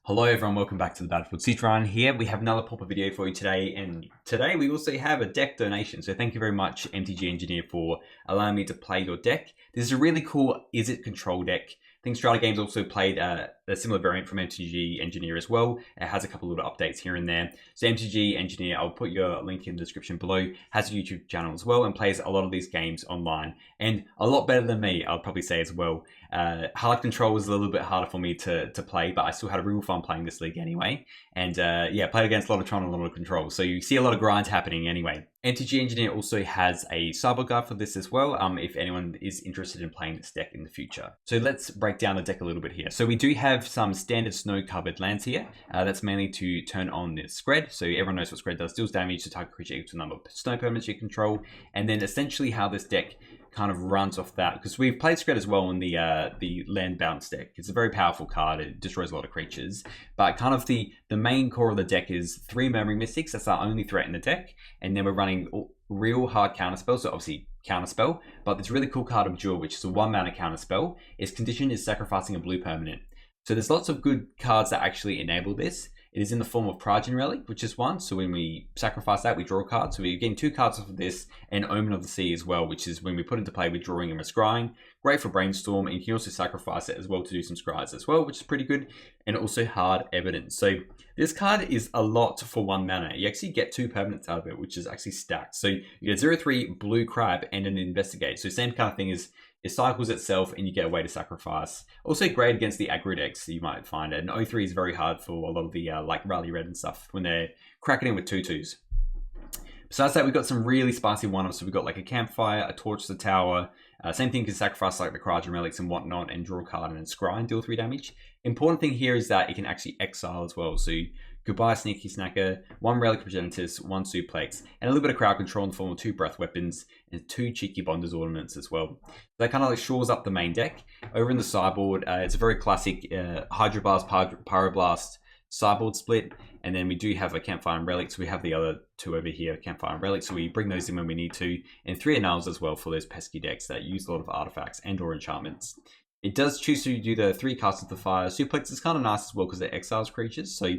Hello everyone, welcome back to the Battlefield. Tron here. We have another Pauper video for you today, and today we also have a deck donation. So thank you very much, MTG Engineer, for allowing me to play your deck. This is a really cool Is It Control deck. I think Strata Games also played a similar variant from MTG Engineer as well. It has a couple of little updates here and there. So MTG Engineer, I'll put your link in the description below, has a YouTube channel as well and plays a lot of these games online. And a lot better than me, I'll probably say as well. Hard Control was a little bit harder for me to play, but I still had a real fun playing this league anyway. And yeah, played against a lot of Tron and a lot of Control. So you see a lot of grinds happening anyway. MTG Engineer also has a sideboard guide for this as well, if anyone is interested in playing this deck in the future. So let's break down the deck a little bit here. So we do have some standard snow-covered lands here. That's mainly to turn on the Scred. So everyone knows what Scred does. Deals damage to target creature equal to the number of snow permanents you control. And then essentially how this deck kind of runs off that, because we've played Scred as well in the land bounce deck. It's a very powerful card. It destroys a lot of creatures, but kind of the main core of the deck is 3 Murmuring Mystics. That's our only threat in the deck, and then we're running real hard counterspell. So obviously counterspell, but this really cool card of Gruul, which is a 1-mana counterspell. Its condition is sacrificing a blue permanent. So there's lots of good cards that actually enable this. It is in the form of Progeny Relic, which is 1. So when we sacrifice that, we draw a card. So we're getting 2 cards off of this, and Omen of the Sea as well, which is when we put into play, we're drawing and we're scrying. Great for Brainstorm, and you can also sacrifice it as well to do some scries as well, which is pretty good. And also Hard Evidence. So this card is a lot for 1 mana. You actually get 2 permanents out of it, which is actually stacked. So you get 0/3 blue crab and an investigate. So same kind of thing is it cycles itself and you get a way to sacrifice. Also great against the aggro decks you might find. And 0/3 is very hard for a lot of the like Rally Red and stuff when they're cracking in with 2/2s. Besides that, we've got some really spicy one-offs. So we've got like a Campfire, a Torch to the Tower. Same thing, you can sacrifice like the Progeny Relics and whatnot and draw a card and then scry and deal 3 damage. Important thing here is that it can actually exile as well. So goodbye Sneaky Snacker, 1 Relic Progenitus, 1 Suplex, and a little bit of crowd control in the form of 2 Breath Weapons and 2 Cheeky Bonders Ornaments as well. That kind of like shores up the main deck. Over in the sideboard, it's a very classic Hydroblast, Pyroblast sideboard split, and then we do have a Campfire and Relic, so we have the other 2 over here, Campfire and Relic, so we bring those in when we need to, and 3 Annals as well for those pesky decks that use a lot of artifacts and or enchantments. It does choose to do the 3 casts of the fire. Suplex is kind of nice as well because it exiles creatures, so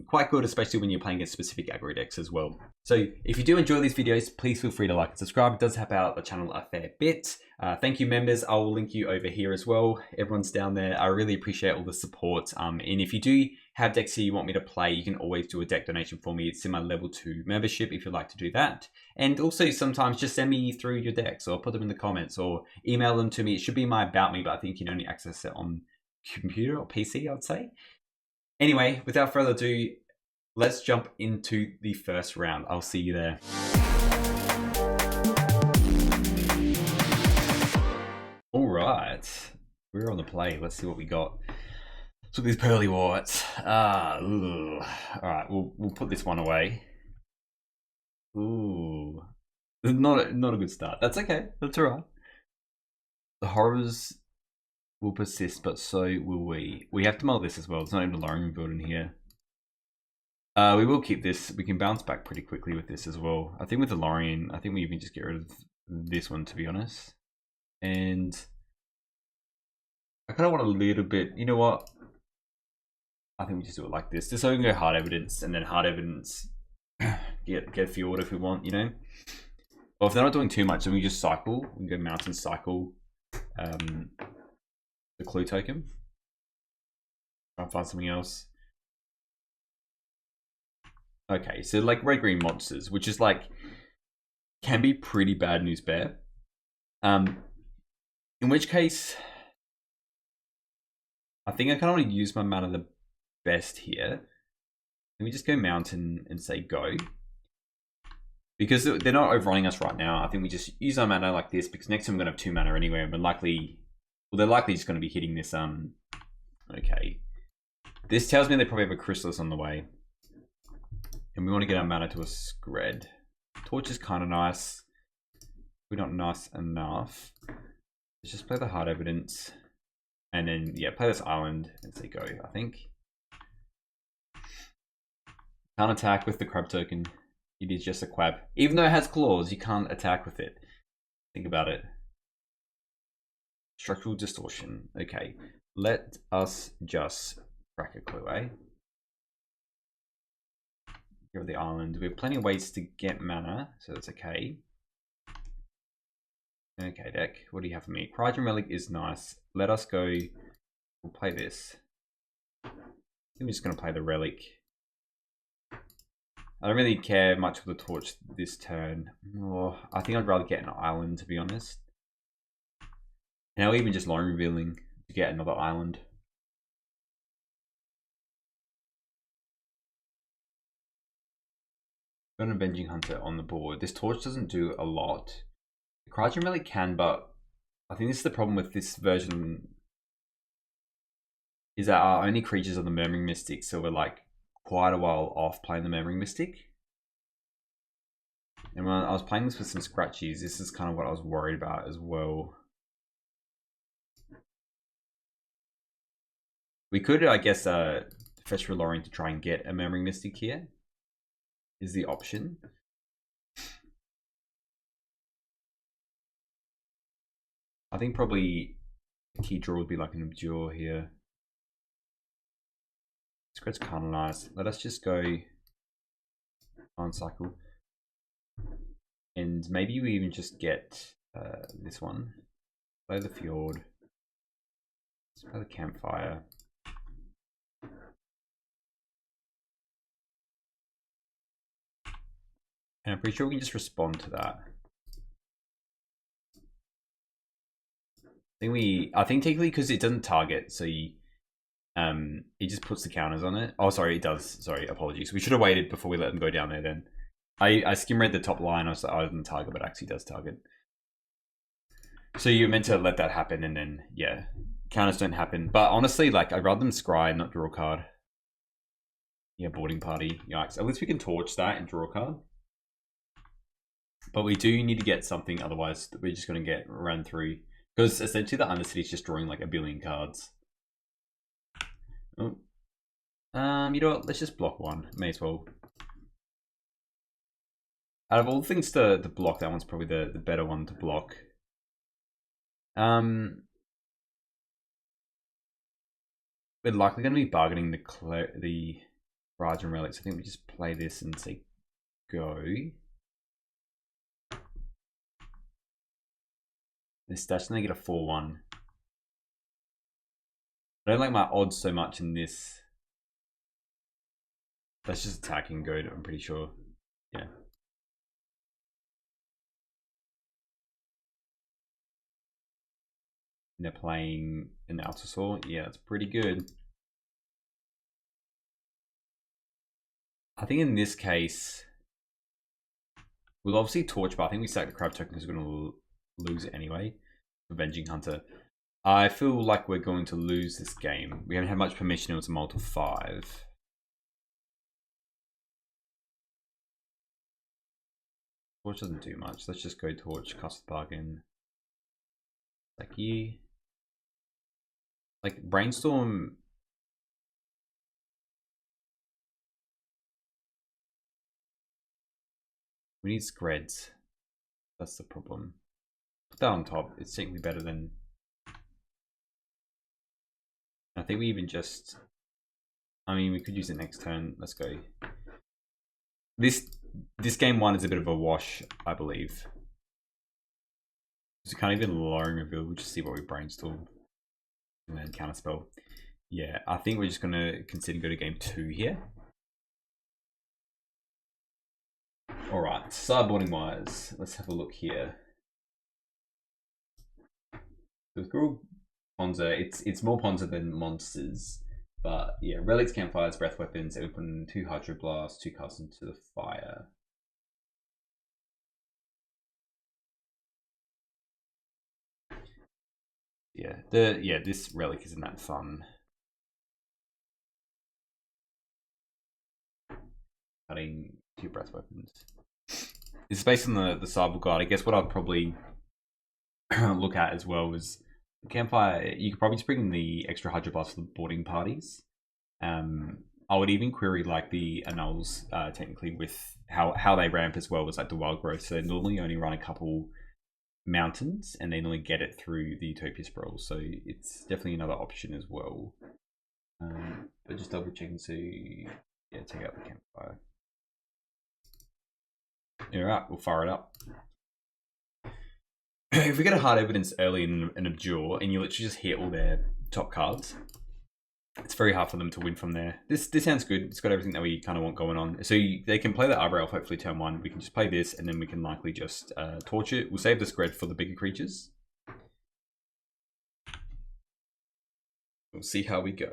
quite good, especially when you're playing against specific aggro decks as well. So if you do enjoy these videos, please feel free to like and subscribe. It does help out the channel a fair bit. Thank you, members. I will link you over here as well. Everyone's down there. I really appreciate all the support. And if you do have decks here you want me to play, you can always do a deck donation for me. It's in my level 2 membership if you'd like to do that. And also sometimes just send me through your decks or put them in the comments or email them to me. It should be my About Me, but I think you can only access it on computer or PC, I'd say. Anyway, without further ado, let's jump into the first round. I'll see you there. All right, we're on the play. Let's see what we got. So these pearly whites. All right, we'll put this one away. Ooh, not a good start. That's okay. That's all right. The horrors will persist, but so will we. We have to mull this as well. There's not even a Lorien build in here. We will keep this. We can bounce back pretty quickly with this as well. I think with the Lorien, I think we even just get rid of this one, to be honest. And I kind of want a little bit, you know what? I think we just do it like this. Just so we can go Hard Evidence and then Hard Evidence get Fjord if we want, you know? Or if they're not doing too much, then we just cycle. We can go Mountain Cycle the Clue token. Try and find something else. Okay, so like red-green monsters, which is like, can be pretty bad news bear. In which case, I think I can only use my mana the best here. Let me just go Mountain and say go. Because they're not overrunning us right now, I think we just use our mana like this, because next time we're going to have 2 mana anyway, and we're likely, well, they're likely just going to be hitting this, okay. This tells me they probably have a Chrysalis on the way. And we want to get our mana to a Scred. Torch is kind of nice. We're not nice enough. Let's just play the Hard Evidence. And then, yeah, play this Island and say go, I think. Can't attack with the Crab token. It is just a Quab. Even though it has claws, you can't attack with it. Think about it. Structural Distortion. Okay, let us just Cracker clue, eh? Here are the island. We have plenty of ways to get mana, so that's okay. Okay, deck. What do you have for me? Cryogem Relic is nice. Let us go. We'll play this. I think we're just going to play the Relic. I don't really care much for the Torch this turn. Oh, I think I'd rather get an island, to be honest. Now even just Lone Revealing to get another island. Got an Avenging Hunter on the board. This Torch doesn't do a lot. The Cryogem Relic can, but I think this is the problem with this version. Is that our only creatures are the Murmuring Mystic, so we're like quite a while off playing the Murmuring Mystic. And when I was playing this with some scratchies, this is kind of what I was worried about as well. We could, I guess, fetch Relorian to try and get a Murmuring Mystic here. Is the option. I think probably the key draw would be like an Abjure here. This card's kind of nice. Let us just go on cycle. And maybe we even just get this one. Play the Fjord. Let's play the Campfire. And I'm pretty sure we can just respond to that. I think technically because it doesn't target, so you, it just puts the counters on it. Oh, sorry, it does. Sorry, apologies. We should have waited before we let them go down there then. I skim read the top line. I was like, oh, it doesn't target, but it actually does target. So you're meant to let that happen, and then, yeah, counters don't happen. But honestly, like, I'd rather them scry and not draw a card. Yeah, Boarding Party. Yikes. At least we can torch that and draw a card. But we do need to get something, otherwise we're just going to get run through. Because essentially the Undercity is just drawing like a billion cards. Oh. You know what? Let's just block one. May as well. Out of all things to block, that one's probably the better one to block. We're likely going to be bargaining the Cryogem Relics. I think we just play this and say go. This dash, and they get a 4-1. I don't like my odds so much in this. That's just attacking good, I'm pretty sure. Yeah. And they're playing an Altasaur. Yeah, it's pretty good. I think in this case, we'll obviously torch, but I think we sack the crab token because we're going to lose it anyway. Avenging Hunter. I feel like we're going to lose this game. We haven't had much permission. It was a multiple 5. Torch doesn't do much. Let's just go torch, cast the bargain. Like you. Like brainstorm. We need Screds. That's the problem. Put that on top. It's technically better than. I think we even just. I mean, we could use it next turn. Let's go. This game 1 is a bit of a wash, I believe. So we can't even Lone Reveal. We'll just see what we brainstorm. And then counterspell. Yeah, I think we're just going to consider go to game 2 here. Alright, sideboarding wise, let's have a look here. With Gruul Ponza, it's more Ponza than monsters. But yeah, relics, campfires, breath weapons, open 2 hydroblasts, 2 casts into the fire. Yeah, this relic isn't that fun. Cutting 2 breath weapons. This is based on the sideboard guide. I guess what I'd probably look at as well was the campfire. You could probably just bring in the extra hydroblast for the boarding parties. I would even query like the annuls technically with how they ramp as well as like the wild growth. So they normally only run a couple mountains and they normally get it through the Utopia Sprawl. So it's definitely another option as well. But just double checking to yeah, take out the campfire. Yeah, right, we'll fire it up. If we get a hard evidence early in a draw and you literally just hit all their top cards, it's very hard for them to win from there. This sounds good. It's got everything that we kind of want going on. So they can play the Arbor Elf hopefully turn 1. We can just play this and then we can likely just torch it. We'll save the spread for the bigger creatures. We'll see how we go.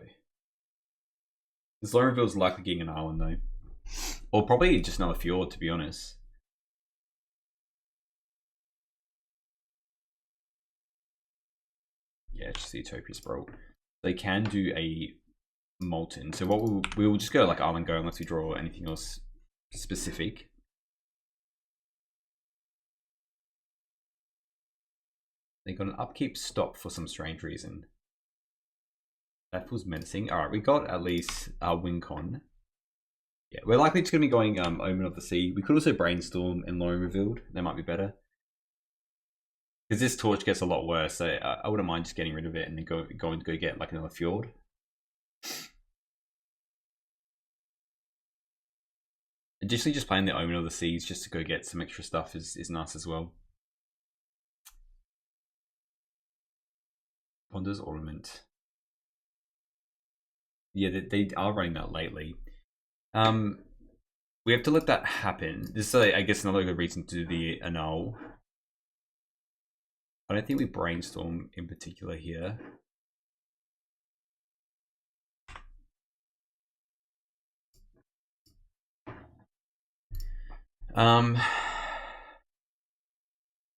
This low reveal is likely getting an island though. Or probably just another fjord, to be honest. Yeah, it's just the Utopia Sprawl. They can do a Molten. So what we will just go like Island Go unless we draw anything else specific. They got an upkeep stop for some strange reason. That feels menacing. Alright, we got at least our Wincon. Yeah, we're likely just going to be going Omen of the Sea. We could also Brainstorm and Lone Revealed. That might be better. Because this torch gets a lot worse, so I wouldn't mind just getting rid of it and then go get like another fjord. Additionally, just playing the Omen of the Seas just to go get some extra stuff is nice as well. Ponder's Ornament. Yeah, they are running that lately. We have to let that happen. This is, I guess, another good reason to do the Annul. I don't think we Brainstorm in particular here.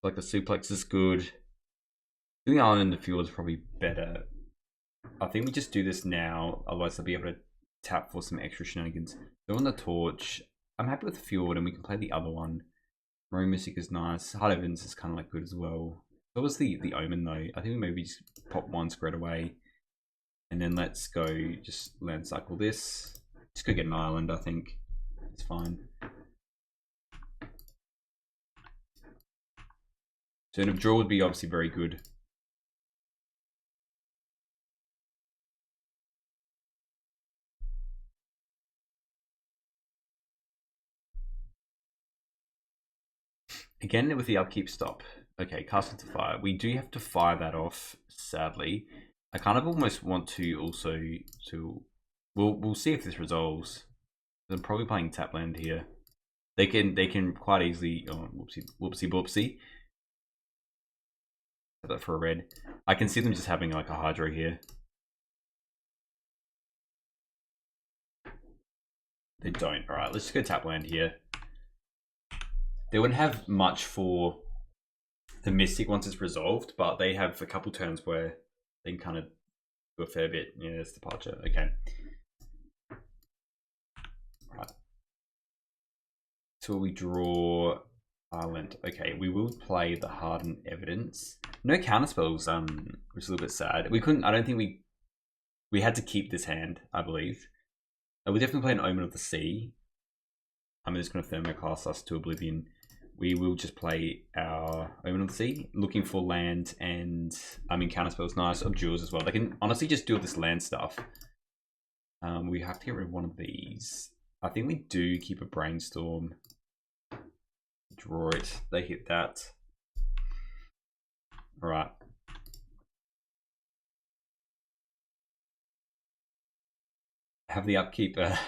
Like the Suplex is good. Doing Island in the field is probably better. I think we just do this now, otherwise they'll be able to tap for some extra shenanigans. So on the Torch, I'm happy with the Fjord and we can play the other one. Marine Mystic is nice. Heart Evans is kind of like good as well. What was the Omen though? I think we maybe just pop one spread away. And then let's go just land cycle this. Just go get an island, I think. It's fine. So a draw would be obviously very good. Again with the upkeep stop. Okay, cast into fire. We do have to fire that off, sadly. I kind of almost want to also we'll see if this resolves. I'm probably playing tap land here. They can quite easily whoopsie. Have that for a red. I can see them just having like a Hydro here. They don't. Alright, let's just go tap land here. They wouldn't have much for the Mystic once it's resolved, but they have a couple turns where they can kind of do a fair bit. Yeah, it's Departure. Okay. Right. So we draw Island. Okay, we will play the Hardened Evidence. No counterspells, which is a little bit sad. We couldn't, I don't think we had to keep this hand, I believe. We definitely play an Omen of the Sea. I'm just going to Thermoclast us to Oblivion. We will just play our Omen of the Sea, looking for land and, counterspells, nice, Abjures as well. They can honestly just do this land stuff. We have to get rid of one of these. I think we do keep a Brainstorm. Draw it. They hit that. Alright. Have the upkeep there.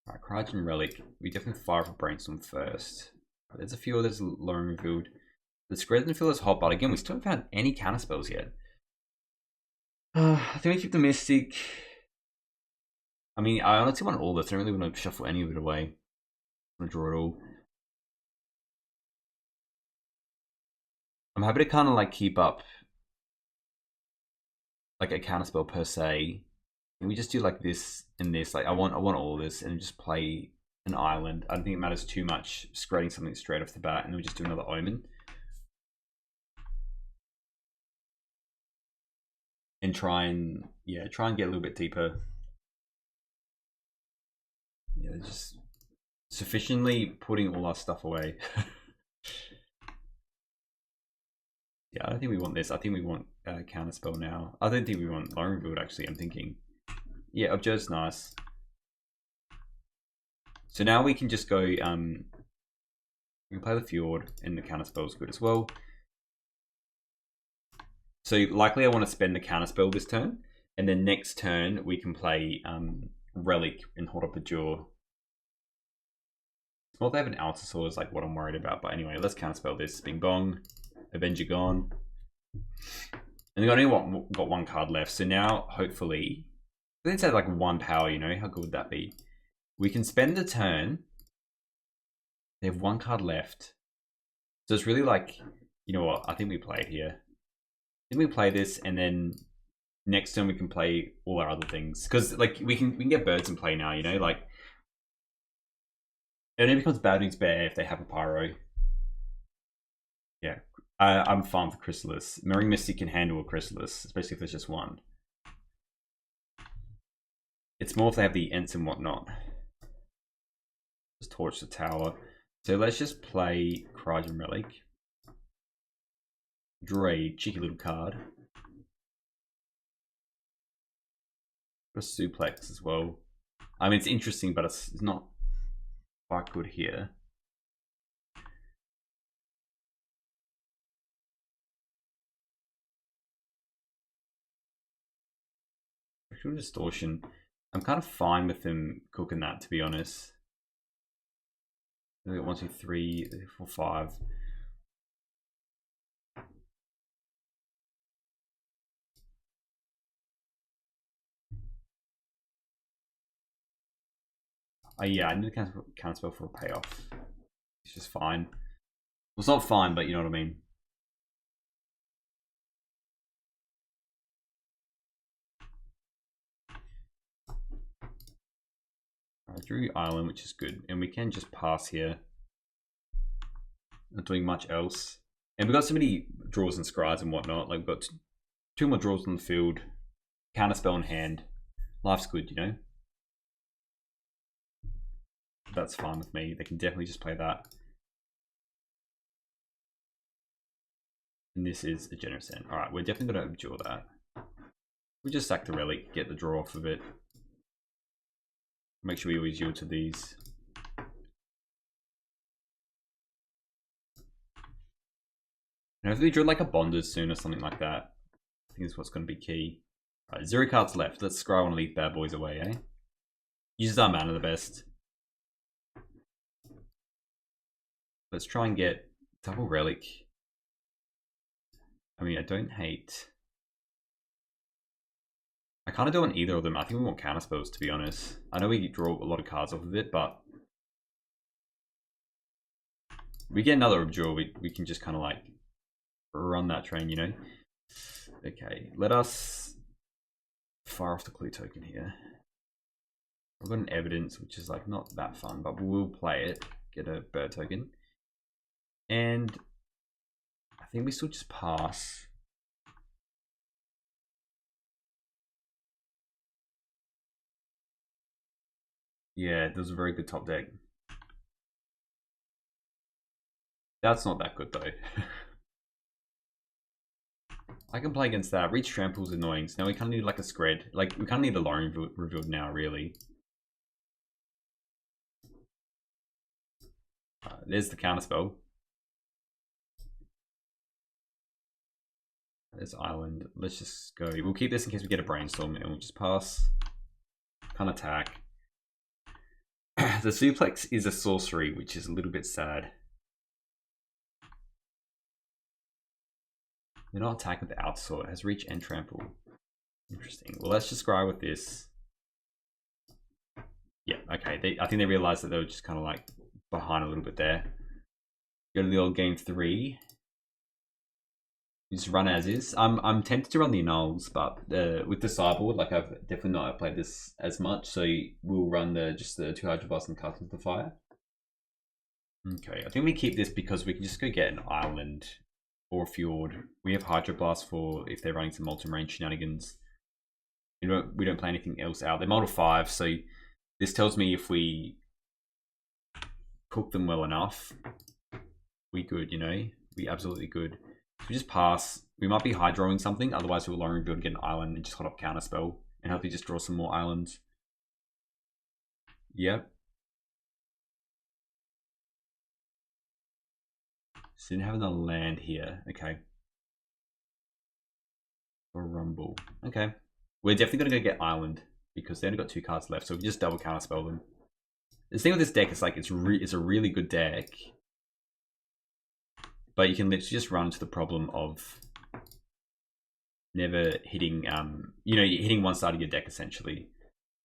Alright, Cryogenic Relic. We definitely fire for Brainstorm first. There's a few others low revealed. The spread doesn't feel as hot, but again, we still haven't found any counterspells yet. I think we keep the Mystic. I honestly want all this. I don't really want to shuffle any of it away. I want to draw it all. I'm happy to kind of like keep up like a counterspell per se. Can we just do like this and this? Like I want all this and just play an island. I don't think it matters too much spreading something straight off the bat, and then we just do another Omen. And try and get a little bit deeper. Yeah, just sufficiently putting all our stuff away. Yeah, I don't think we want this. I think we want counterspell now. I don't think we want lone revealed actually. I'm thinking. Yeah, Objo's nice. So now we can just go. We can play the Fjord, and the counterspell is good as well. So likely I want to spend the counterspell this turn, and then next turn we can play Relic and hold up a jaw. Well, they have an Outer Sword is like what I'm worried about. But anyway, let's counterspell this. Bing bong. Avenger gone. And they've only got one card left. So now, hopefully, let's say like one power, you know? How good would that be? We can spend the turn. They have one card left. So it's really like, you know what? I think we play it here. I think we play this, and then next turn we can play all our other things. Because like we can get birds in play now, you know? Like, it only becomes Bad News Bear if they have a Pyro. Yeah. I'm fine for Chrysalis. Mirroring Mystic can handle a Chrysalis, especially if there's just one. It's more if they have the Ents and whatnot. Just torch the tower. So let's just play Crygen Relic. Draw a cheeky little card. A Suplex as well. I mean, it's interesting, but it's not quite good here. Actual Distortion. I'm kind of fine with him cooking that, to be honest. We got 1, 2, 3, 4, 5. Yeah, I need to counterspell for a payoff. It's just fine. Well, it's not fine, but you know what I mean. I drew Island, which is good, and we can just pass here. Not doing much else. And we've got so many draws and scries and whatnot. Like, we've got two more draws on the field. Counterspell in hand. Life's good, you know? That's fine with me. They can definitely just play that. And this is a generous end. Alright, we're definitely going to abjure that. We just sack the Relic, get the draw off of it. Make sure we always yield to these. And if we draw like a Bonders soon or something like that, I think that's what's going to be key. Alright, 0 cards left. Let's scry one of these bad boys away, eh? Uses our mana the best. Let's try and get double Relic. I mean, I don't hate. I kind of don't want either of them. I think we want counterspells, to be honest. I know we draw a lot of cards off of it, but we get another Abjure, we can just kind of like run that train, you know? Okay, let us fire off the clue token here. I've got an Evidence, which is like not that fun, but we'll play it. Get a bird token. And I think we still just pass. Yeah, that was a very good top deck. That's not that good though. I can play against that. Reach Trample is annoying. So now we kind of need like a Scred. Like, we kind of need the Lone revealed now, really. There's the counterspell. There's Island. Let's just go. We'll keep this in case we get a Brainstorm, and we'll just pass. Can't attack. The Suplex is a sorcery, which is a little bit sad. They're not attacking with the Outer Sword. It has Reach and Trample. Interesting. Well, let's just scry with this. Yeah, okay. I think they realized that they were just kind of like behind a little bit there. Go to the old game 3. Just run as is. I'm tempted to run the Annuls, but with the sideboard, like I've definitely not played this as much, so we'll run just the 2 Hydro Blast and cast into the fire. Okay, I think we keep this because we can just go get an Island or a Fjord. We have Hydro Blast for if they're running some multi-range shenanigans. We don't play anything else out. They're model 5, so this tells me if we cook them well enough, we good, you know? We absolutely good. If we just pass, we might be high drawing something, otherwise we'll lowering build, get an island, and just hold up counterspell, and hopefully just draw some more islands. Yep. So didn't have another land here. Okay. Or Rumble. Okay. We're definitely going to go get island, because they only got 2 cards left, so we can just double counterspell them. The thing with this deck is like it's a really good deck, but you can literally just run into the problem of never hitting, you know, you're hitting one side of your deck essentially.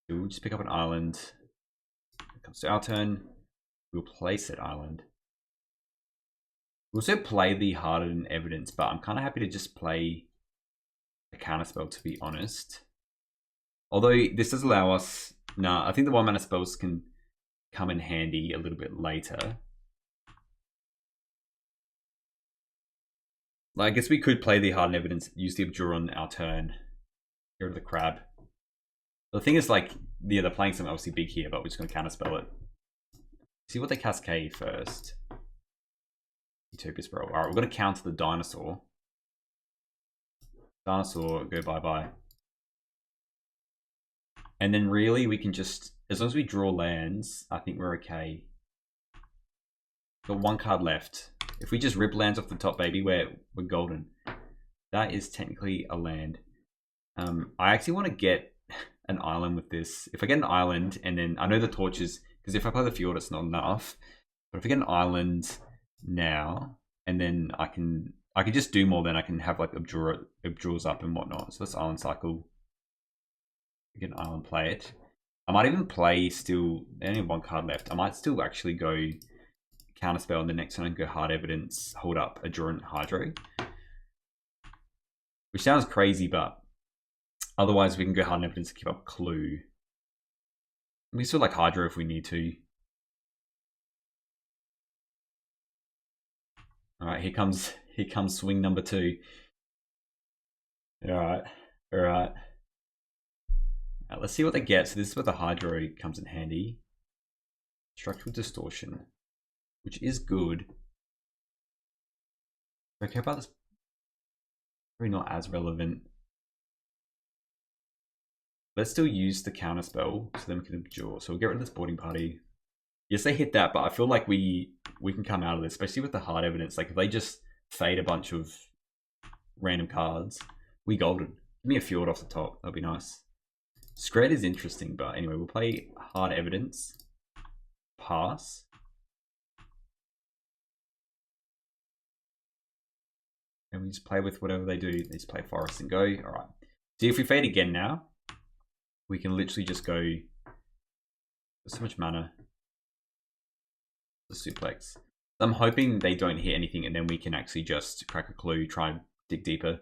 So we'll just pick up an island. It comes to our turn. We'll place that island. We'll also play the hardened evidence, but I'm kind of happy to just play a counterspell, to be honest. Although this does allow us, I think the 1-mana spells can come in handy a little bit later. Like, I guess we could play the hardened evidence, use the Abjure on our turn, get rid of the crab. The thing is, like, yeah, they're playing something obviously big here, but we're just going to counterspell it. See what they cascade first. Utopia Spiral. Alright, we're going to counter the dinosaur. Dinosaur, go bye-bye. And then really, we can just, as long as we draw lands, I think we're okay. Got 1 card left. If we just rip lands off the top, baby, we're golden. That is technically a land. I actually want to get an island with this. If I get an island, and then I know the torches, because if I play the Fjord, it's not enough. But if I get an island now, and then I can just do more, then I can have like Abjures up and whatnot. So let's island cycle. Get an island, play it. I might even play still, they only have 1 card left. I might still actually go counterspell in the next one and go hard evidence, hold up a draw and hydro. Which sounds crazy, but otherwise we can go hard evidence and keep up clue. We still like hydro if we need to. Alright, here comes swing number 2. Alright. Let's see what they get. So this is where the hydro comes in handy. Structural distortion, which is good. Okay, about this, probably not as relevant. Let's still use the counterspell so then we can abjure. So we'll get rid of this boarding party. Yes, they hit that, but I feel like we can come out of this, especially with the hard evidence. Like if they just fade a bunch of random cards, we golden. Give me a Fjord off the top. That'd be nice. Scred is interesting, but anyway, we'll play hard evidence. Pass. And we just play with whatever they do. They just play forest and go. Alright. See, if we fade again now, we can literally just go. There's so much mana. The suplex. I'm hoping they don't hit anything and then we can actually just crack a clue, try and dig deeper.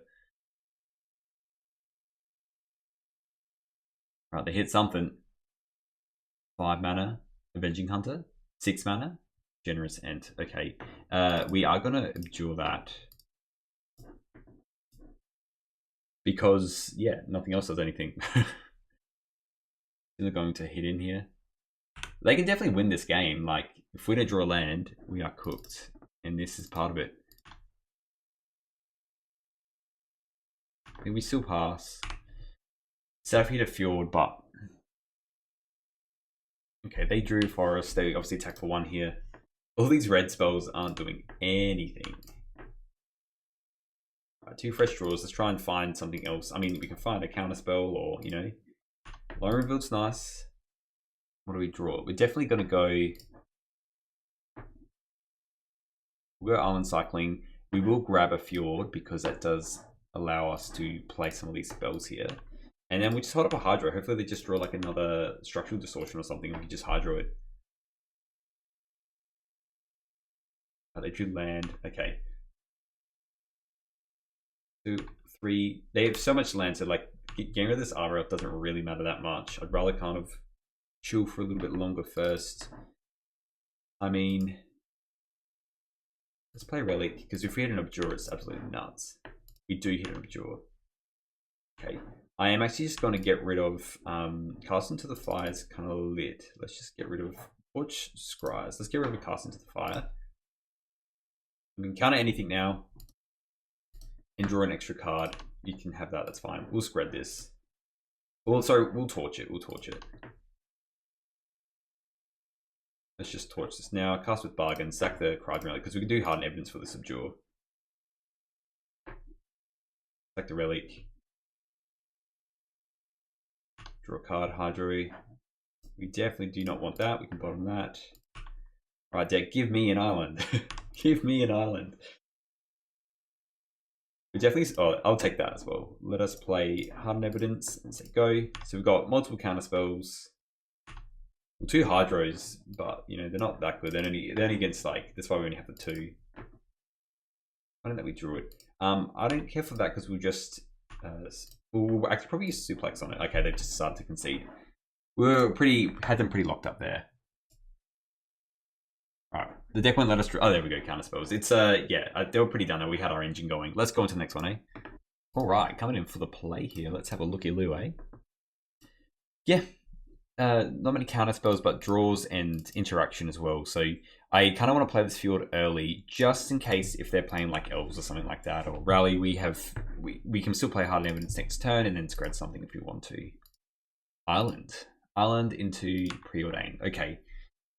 Right, they hit something. 5 mana, Avenging Hunter. 6 mana, Generous Ent. Okay, we are gonna abjure that. Because, yeah, nothing else does anything. They're going to hit in here. They can definitely win this game. Like, if we don't draw land, we are cooked. And this is part of it. I think we still pass. Sad for you to Fjord, but... Okay, they drew Forest. They obviously attack for 1 here. All these red spells aren't doing anything. Right, 2 fresh draws. Let's try and find something else. I mean, we can find a counterspell or, you know... Lone Revealed's nice. What do we draw? We're definitely going to go... We'll go Island Cycling. We will grab a Fjord because that does allow us to play some of these spells here. And then we just hold up a Hydro. Hopefully they just draw like another Structural Distortion or something and we can just Hydro it. Oh, they drew land. Okay. 2, 3. They have so much land, so like getting rid of this Arbor doesn't really matter that much. I'd rather kind of chill for a little bit longer first. I mean, let's play Relic, because if we hit an Abjure, it's absolutely nuts. We do hit an Abjure. Okay. I am actually just going to get rid of Cast Into the Fire is kind of lit. Let's just get rid of Butch Scries. Let's get rid of Cast Into the Fire. We can counter anything now. and draw an extra card, you can have that. That's fine. We'll spread this. Well, sorry, we'll torch it. We'll torch it. Let's just torch this now. Cast with Bargain, sack the Cryogenic Relic, because we can do Hardened Evidence for the Subdue. Sack the Relic. Draw a card, Hydro. We definitely do not want that. We can bottom that. Right, deck, give me an island. Give me an island. We definitely, oh, I'll take that as well. Let us play Hardened Evidence and say go. So we've got multiple counterspells. Well, 2 Hydros, but you know, they're not that good. They're only against like, that's why we only have the 2. I don't think we drew it. I don't care for that because we'll just, we'll actually probably use Suplex on it. Okay, they've just started to concede. Had them pretty locked up there. Alright, the deck won't let us draw. Oh, there we go, counterspells. It's, yeah, they were pretty done. We had our engine going. Let's go on to the next one, eh? Alright, coming in for the play here. Let's have a looky-loo, eh? Yeah. Not many counterspells, but draws and interaction as well. So I kind of want to play this field early, just in case if they're playing like elves or something like that, or rally. We can still play Hardened Evidence next turn and then spread something if we want to. Island into Preordain. Okay,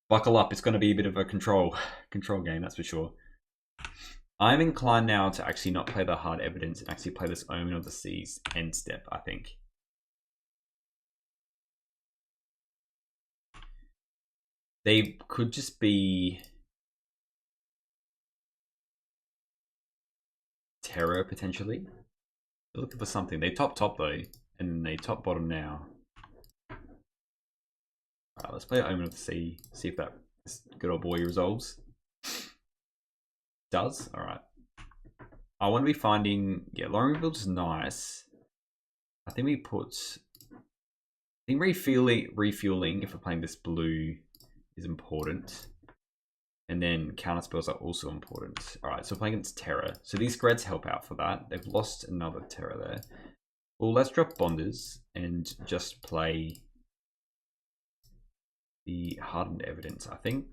buckle up. It's going to be a bit of a control game, that's for sure. I'm inclined now to actually not play the Hard Evidence and actually play this Omen of the Seas end step, I think. They could just be Terror, potentially. They're looking for something. They top though, and they top bottom now. Alright, let's play Omen of the Sea. See if that good old boy resolves. Does? Alright. I want to be finding... Yeah, Lone Rebuild is nice. I think we put... I think refueling if we're playing this blue is important. And then counterspells are also important. Alright, so we're playing against Terror. So these spreads help out for that. They've lost another Terror there. Well, let's drop Bonders and just play the Hardened Evidence, I think.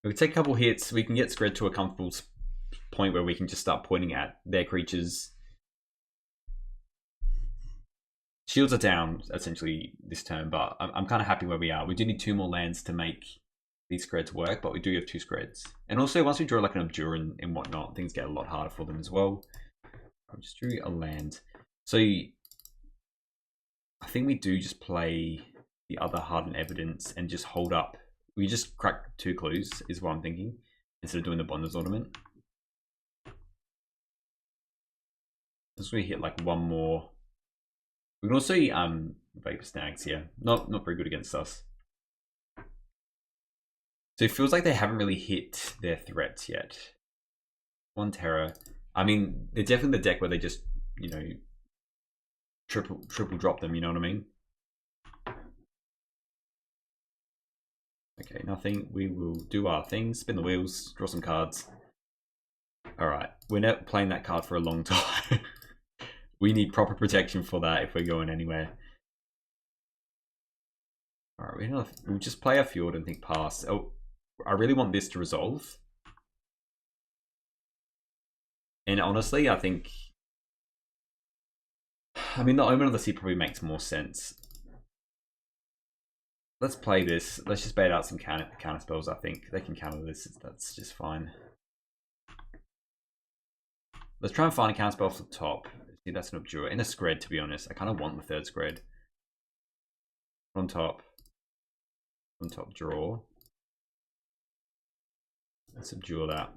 If we take a couple hits, we can get spread to a comfortable point where we can just start pointing at their creatures. Shields are down, essentially, this turn, but I'm kind of happy where we are. We do need 2 more lands to make these spreads work, but we do have 2 spreads. And also, once we draw like an Abjure and whatnot, things get a lot harder for them as well. I just drew a land. So, I think we do just play the other Hardened Evidence and just hold up. We just crack 2 clues, is what I'm thinking, instead of doing the Bonders Ornament. Just we hit like 1 more. We can also Vapor Snags, yeah. Not very good against us. So it feels like they haven't really hit their threats yet. 1 Terror. I mean, they're definitely the deck where they just, you know, triple drop them, you know what I mean? Okay, nothing. We will do our thing, spin the wheels, draw some cards. Alright, we're not playing that card for a long time. We need proper protection for that if we're going anywhere. Alright, we'll just play our Fjord and think pass. Oh, I really want this to resolve. And honestly, I think... I mean, the Omen of the Sea probably makes more sense. Let's play this. Let's just bait out some counter spells, I think. They can counter this. That's just fine. Let's try and find a counter spell off the top. See, that's an Abjure. And a Scred, to be honest. I kind of want the 3rd Scred. On top. On top, draw. Let's Abjure that.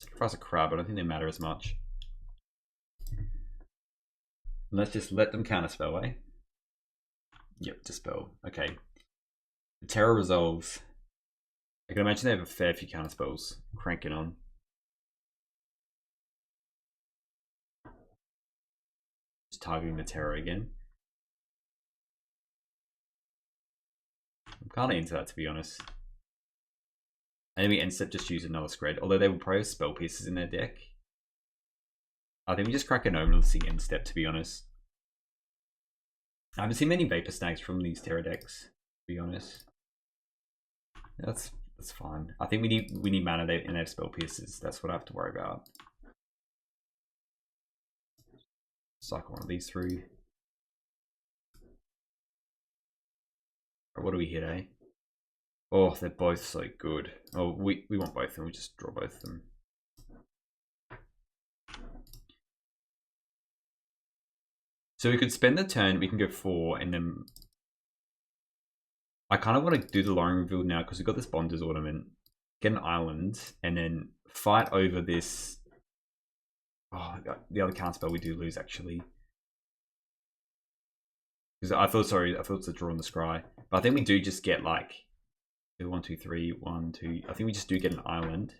Sacrifice a crab. I don't think they matter as much. Let's just let them counterspell, eh? Yep, dispel. Okay. The Terror resolves. I can imagine they have a fair few counterspells cranking on. Just targeting the Terror again. I'm kind of into that, to be honest. And then we end step just use another Scred, although they will probably have spell pieces in their deck. I think we just crack an Omen of the Sea end step, to be honest. I haven't seen many Vapor Snags from these Terror decks, to be honest. That's That's fine. I think we need mana and they have spell pierces. That's what I have to worry about. Cycle one of these through. What do we hit, eh? Oh, they're both so good. Oh, we want both of them. We just draw both of them. So we could spend the turn. We can go 4, and then I kind of want to do the lowering reveal now because we've got this Bonder's Ornament. Get an island, and then fight over this. Oh, the other counterspell we do lose actually. Because I thought it's a draw on the scry. But I think we do just get like 1, 2, 3, 1, 2. I think we just do get an island.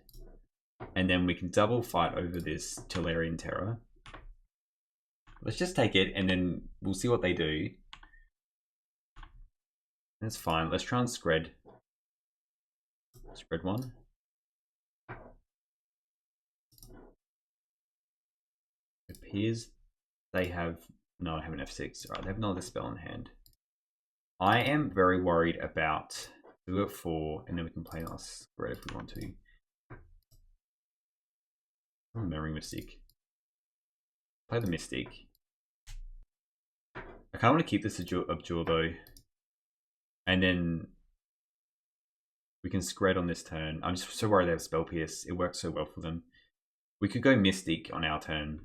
And then we can double fight over this Tolarian Terror. Let's just take it and then we'll see what they do. That's fine. Let's try and spread. Spread 1. It appears they have... No, I have an F6. Alright, they have another spell in hand. I am very worried about... We got 4, and then we can play our spread if we want to. Oh, Memory Mystic. Play the Mystic. I kind of want to keep this Abjure though. And then we can spread on this turn. I'm just so worried they have Spell Pierce. It works so well for them. We could go Mystic on our turn.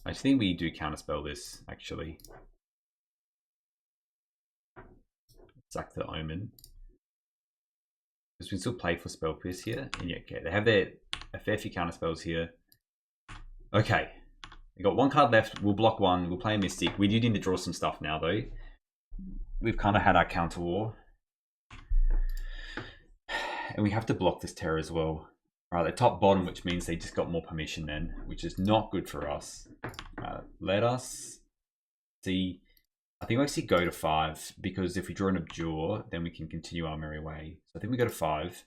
I think we do counterspell this, actually. Sack the Omen. Because we can still play for Spell Pierce here. And yeah, okay, they have a fair few counterspells here. Okay. We got 1 card left. We'll block 1. We'll play a Mystic. We do need to draw some stuff now, though. We've kind of had our counter war. And we have to block this terror as well. Alright, they're top bottom, which means they just got more permission then, which is not good for us. Let us see. I think we actually go to 5, because if we draw an Abjure, then we can continue our merry way. So I think we go to 5.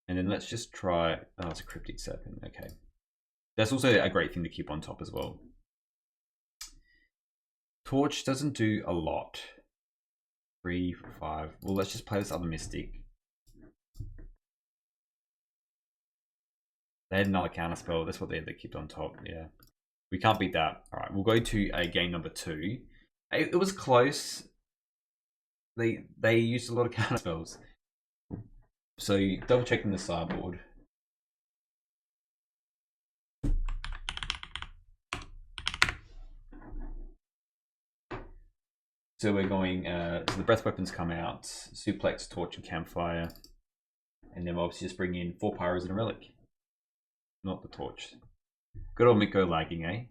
And then let's just try... Oh, it's a Cryptic Serpent. Okay. That's also a great thing to keep on top as well. Torch doesn't do a lot. 3, 5. Well, let's just play this other Mystic. They had another counterspell. That's what they kept on top. Yeah. We can't beat that. Alright, we'll go to game number 2. It was close. They used a lot of counterspells. So double checking the sideboard. So we're going, so the breath weapons come out, suplex, torch, and campfire. And then we'll obviously just bring in 4 pyros and a relic. Not the torch. Good old MTGO lagging, eh?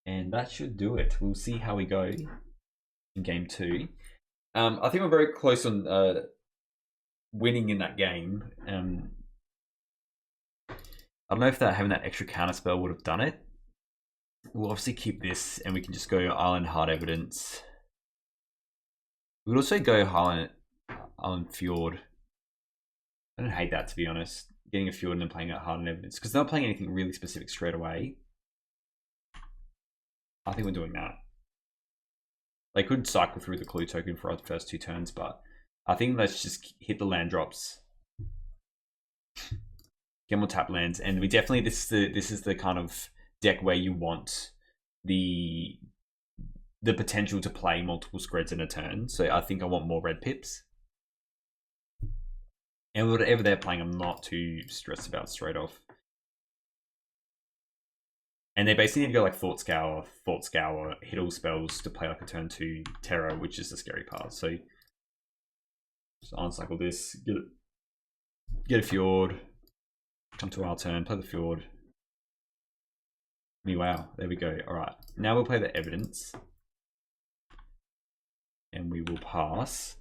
And that should do it. We'll see how we go in game 2. I think we're very close on winning in that game. I don't know if having that extra counterspell would have done it. We'll obviously keep this, and we can just go Island Hard Evidence. We would also go Island Fjord. I don't hate that, to be honest. Getting a Fjord and then playing out Hard Evidence, because they're not playing anything really specific straight away. I think we're doing that. They could cycle through the clue token for our first 2 turns, but I think let's just hit the land drops. Get more tap lands, and we definitely this is the kind of deck where you want the potential to play multiple spreads in a turn. So I think I want more red pips. And whatever they're playing, I'm not too stressed about straight off. And they basically need to go like Thought Scour, hit all spells to play like a turn 2 Terror, which is the scary part. So just uncycle this, get a Fjord, come to our turn, play the Fjord. Wow, there we go. Alright, now we'll play the Evidence. And we will pass.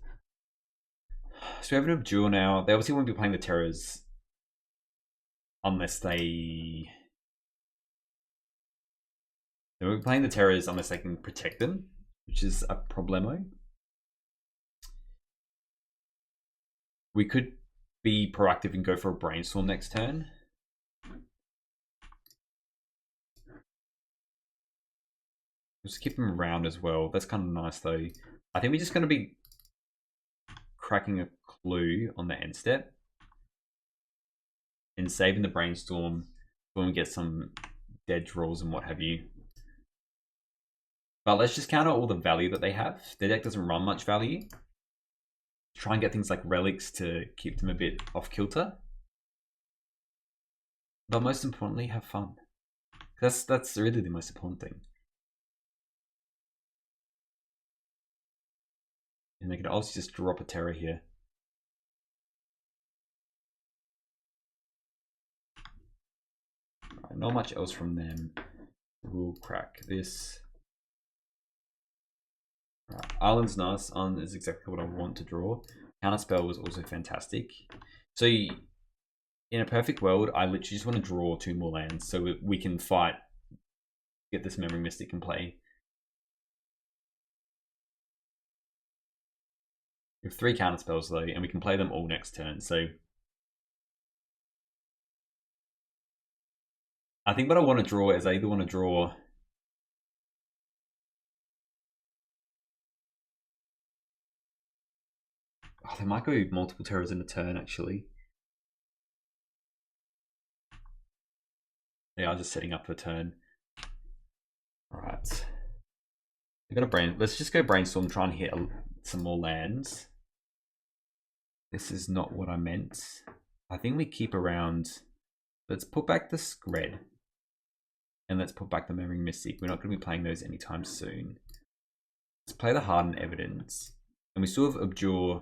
So we have an Abjure now. They obviously won't be playing the Terrors unless they... They won't be playing the Terrors unless they can protect them, which is a problemo. We could be proactive and go for a Brainstorm next turn. Just keep them around as well. That's kind of nice though. I think we're just going to be cracking a clue on the end step and saving the brainstorm when we get some dead draws and what have you. But let's just counter all the value that they have. Their deck doesn't run much value. Try and get things like relics to keep them a bit off kilter. But most importantly, have fun. That's really the most important thing. And they can also just drop a terror here. Right, not much else from them. We'll crack this. Right, Island's nice. Island is exactly what I want to draw. Counterspell was also fantastic. So in a perfect world, I literally just want to draw 2 more lands so we can fight, get this Memory Mystic in play. We have 3 counterspells though, and we can play them all next turn. So I think what I want to draw is I either want to draw they might go multiple terrors in a turn actually. They are just setting up for a turn. Alright. Let's just go brainstorm, try and hit some more lands. This is not what I meant. I think we keep around. Let's put back the Scred. And let's put back the Memory Mystic. We're not going to be playing those anytime soon. Let's play the Hardened Evidence. And we still have Abjure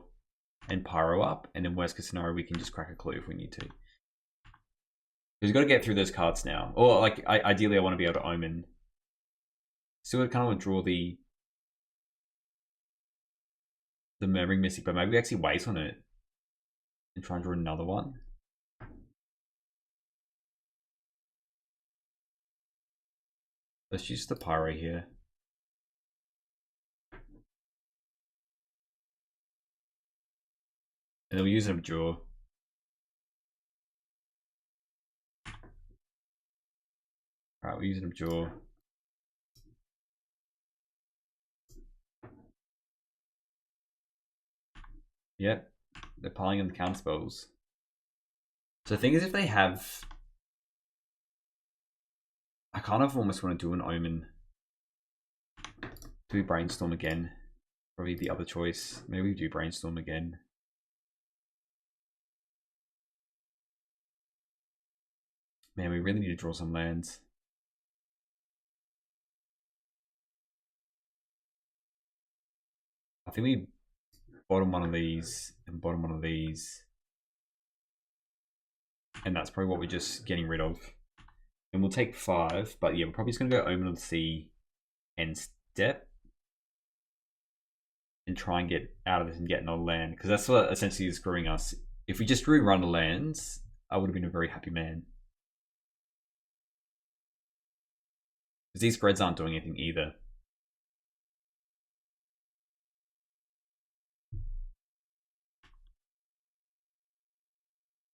and Pyro up. And in worst case scenario, we can just crack a clue if we need to. We've got to get through those cards now. Or like, ideally I want to be able to Omen. Still kind of want to draw the Memory Mystic, but maybe we actually wait on it and try and draw another one. Let's use the Pyro here. And then we'll use an Abjure. Alright, we'll use an Abjure. Yep, they're piling in the counterspells. So the thing is, if they have, I kind of almost want to do an Omen. Do we Brainstorm again? Probably the other choice. Maybe we do Brainstorm again. Man, we really need to draw some lands. I think we bottom one of these and bottom one of these. And that's probably what we're just getting rid of. And we'll take 5, but yeah, we're probably just going to go Omen of the Sea and step. And try and get out of this and get another land. Because that's what essentially is screwing us. If we just drew run of lands, I would have been a very happy man. Because these spreads aren't doing anything either.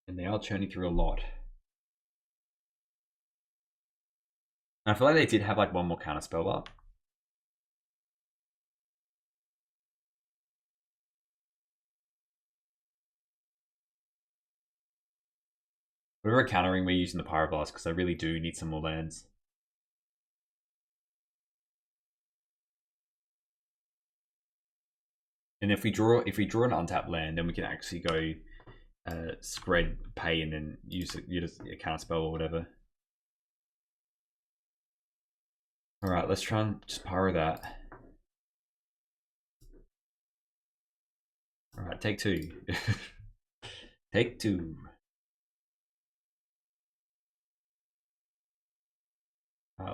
And they are churning through a lot. And I feel like they did have like one more counterspell up. Whatever countering, we're using the Pyroblast because I really do need some more lands. And if we draw an untapped land, then we can actually go spread, pay, and then use a counterspell or whatever. All right, let's try and just pyro that. All right, take 2. Take 2.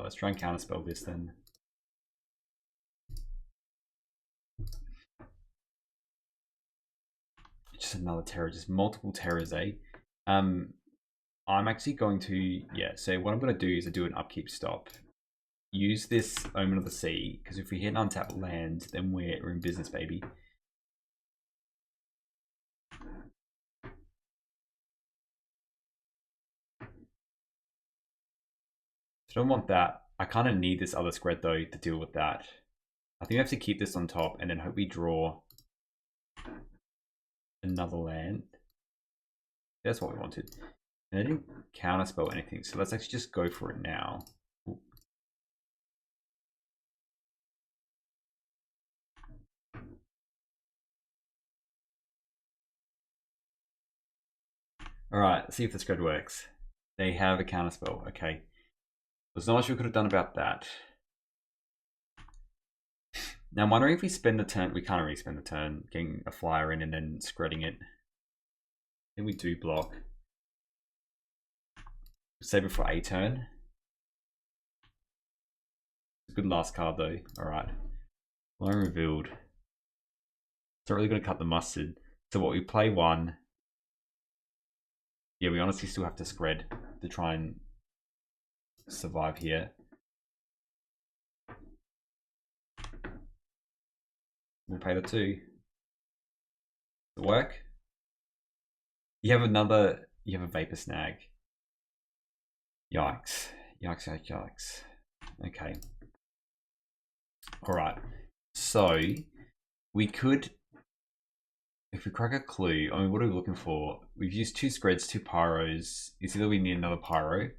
Let's try and counterspell this then. Just another terror, just multiple terrors, eh? I'm actually going to, yeah, so what I'm going to do is I do an upkeep stop. Use this Omen of the Sea, because if we hit an untapped land, then we're in business, baby. So I don't want that. I kind of need this other spread though to deal with that. I think I have to keep this on top and then hope we draw another land. That's what we wanted. And they didn't counterspell anything, so let's actually just go for it now. Ooh. All right, let's see if the spread works. They have a counterspell. Okay. There's not much we could have done about that. Now I'm wondering if we spend the turn. We can't really spend the turn getting a flyer in and then spreading it. Then we do block. Save it for a turn. Good last card though. Alright. Line revealed. It's not really going to cut the mustard. So what, we play one. Yeah, we honestly still have to spread to try and survive here. We'll pay the 2. Does it work? You have a Vapor Snag. Yikes. Yikes, yikes, yikes. Okay. Alright. So, we could, if we crack a clue, I mean, what are we looking for? We've used 2 spreads, 2 pyros. It's either we need another pyro.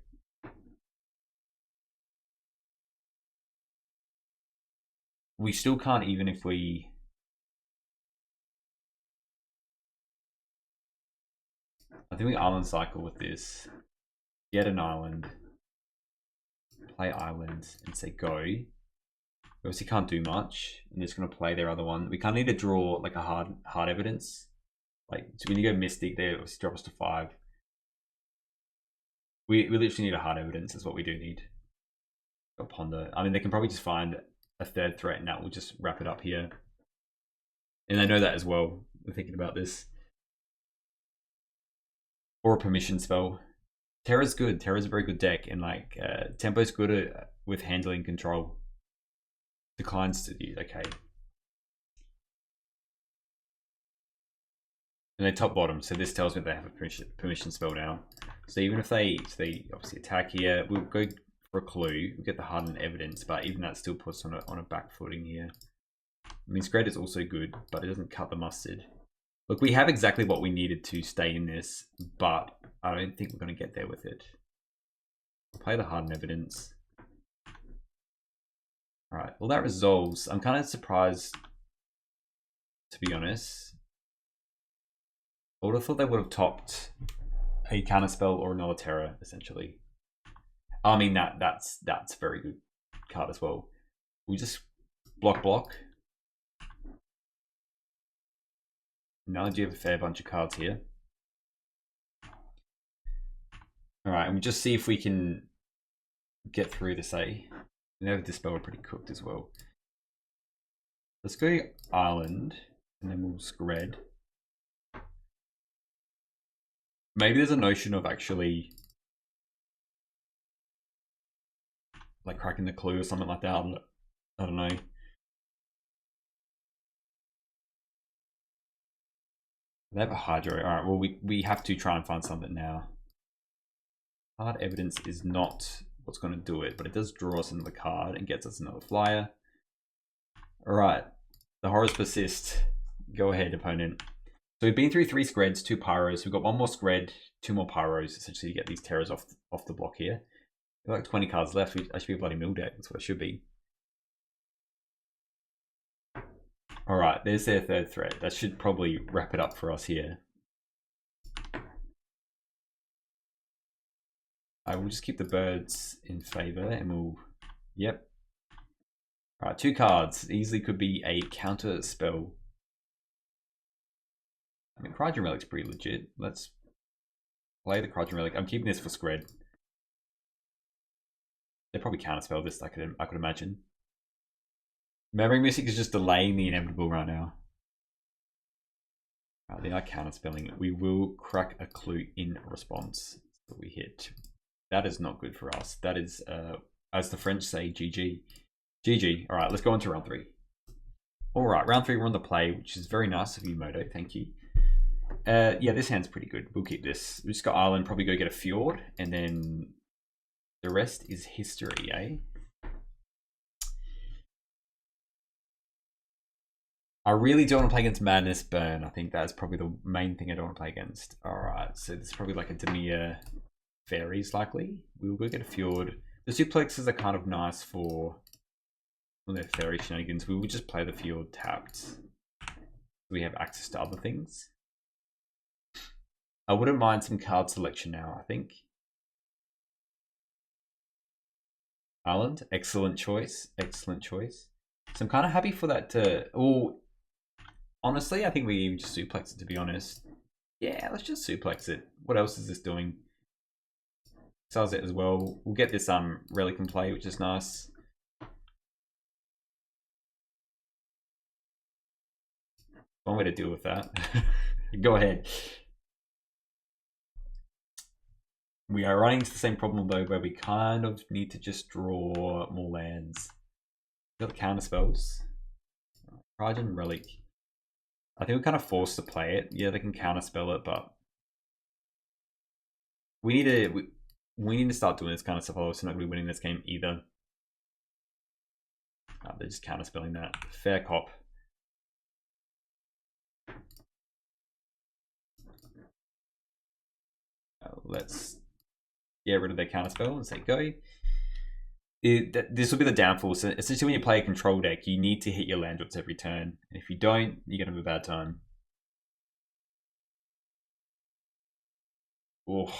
We still can't, even if we... I think we island cycle with this. Get an island. Play island and say go. We obviously can't do much. I'm just going to play their other one. We kind of need to draw like a hard evidence. Like, so when you go Mystic, they obviously drop us to 5. We literally need a hard evidence, is what we do need. Go ponder. I mean, they can probably just find a 3rd threat and that will just wrap it up here. And they know that as well. We're thinking about this. Or a permission spell. Terra's good. Terra's a very good deck, and like Tempo's good with handling control. Declines to use. Okay. And they top bottom, so this tells me they have a permission spell now. So even if they obviously attack here, we'll go for a clue. We'll get the hardened evidence, but even that still puts on a back footing here. I mean, Scred is also good, but it doesn't cut the mustard. Look, we have exactly what we needed to stay in this, but I don't think we're going to get there with it. We'll play the hardened evidence. Alright, well that resolves. I'm kind of surprised, to be honest. I would have thought they would have topped a counterspell or another terror, essentially. I mean, that's a very good card as well. We just block. Now you have a fair bunch of cards here. Alright, and we just see if we can get through this, eh? Never Dispel are pretty cooked as well. Let's go Island, and then we'll Scred. Maybe there's a notion of actually like cracking the clue or something like that. I don't know. They have a Hydro. Alright, well we have to try and find something now. Hard evidence is not what's going to do it, but it does draw us another card and gets us another flyer. Alright, the horrors persist. Go ahead, opponent. So we've been through 3 Screds, 2 Pyros. We've got 1 more Scred, 2 more Pyros. Essentially, you get these terrors off the block here. We've got like 20 cards left. I should be a bloody mill deck. That's what it should be. Alright, there's their 3rd threat. That should probably wrap it up for us here. I will just keep the birds in favor and we'll... Yep. Alright, 2 cards. Easily could be a counter spell. I mean, Cryogem Relic's pretty legit. Let's play the Cryogem Relic. I'm keeping this for Scred. They probably counterspell this, I could imagine. Remembering Mystic is just delaying the inevitable right now. Right, they are counterspelling. We will crack a clue in response. So we hit. That is not good for us. That is, as the French say, GG. GG. All right, let's go on to round 3. All right, round 3, we're on the play, which is very nice of you, Moto. Thank you. Yeah, this hand's pretty good. We'll keep this. We just got Island, probably go get a Fjord, and then the rest is history, eh? I really don't want to play against Madness Burn. I think that's probably the main thing I don't want to play against. Alright, so this is probably like a Dimir Fairies likely. We'll go get a Fjord. The duplexes are kind of nice for their fairy shenanigans. We will just play the Fjord tapped. We have access to other things. I wouldn't mind some card selection now, I think. Island, excellent choice. Excellent choice. So I'm kind of happy for that to... Oh, honestly, I think we even just suplex it, to be honest. Yeah, let's just suplex it. What else is this doing? Sells it as well. We'll get this Relic in play, which is nice. One way to deal with that. Go ahead. We are running into the same problem though, where we kind of need to just draw more lands. We've got the counter spells. Rajan Relic. I think we're kind of forced to play it. Yeah, they can counter spell it, but we need to start doing this kind of stuff, otherwise we're not going to be winning this game either. They're just counter spelling that. Fair cop. Let's get rid of their counterspell and say go. This will be the downfall. So essentially when you play a control deck, you need to hit your land drops every turn. And if you don't, you're going to have a bad time. Oh.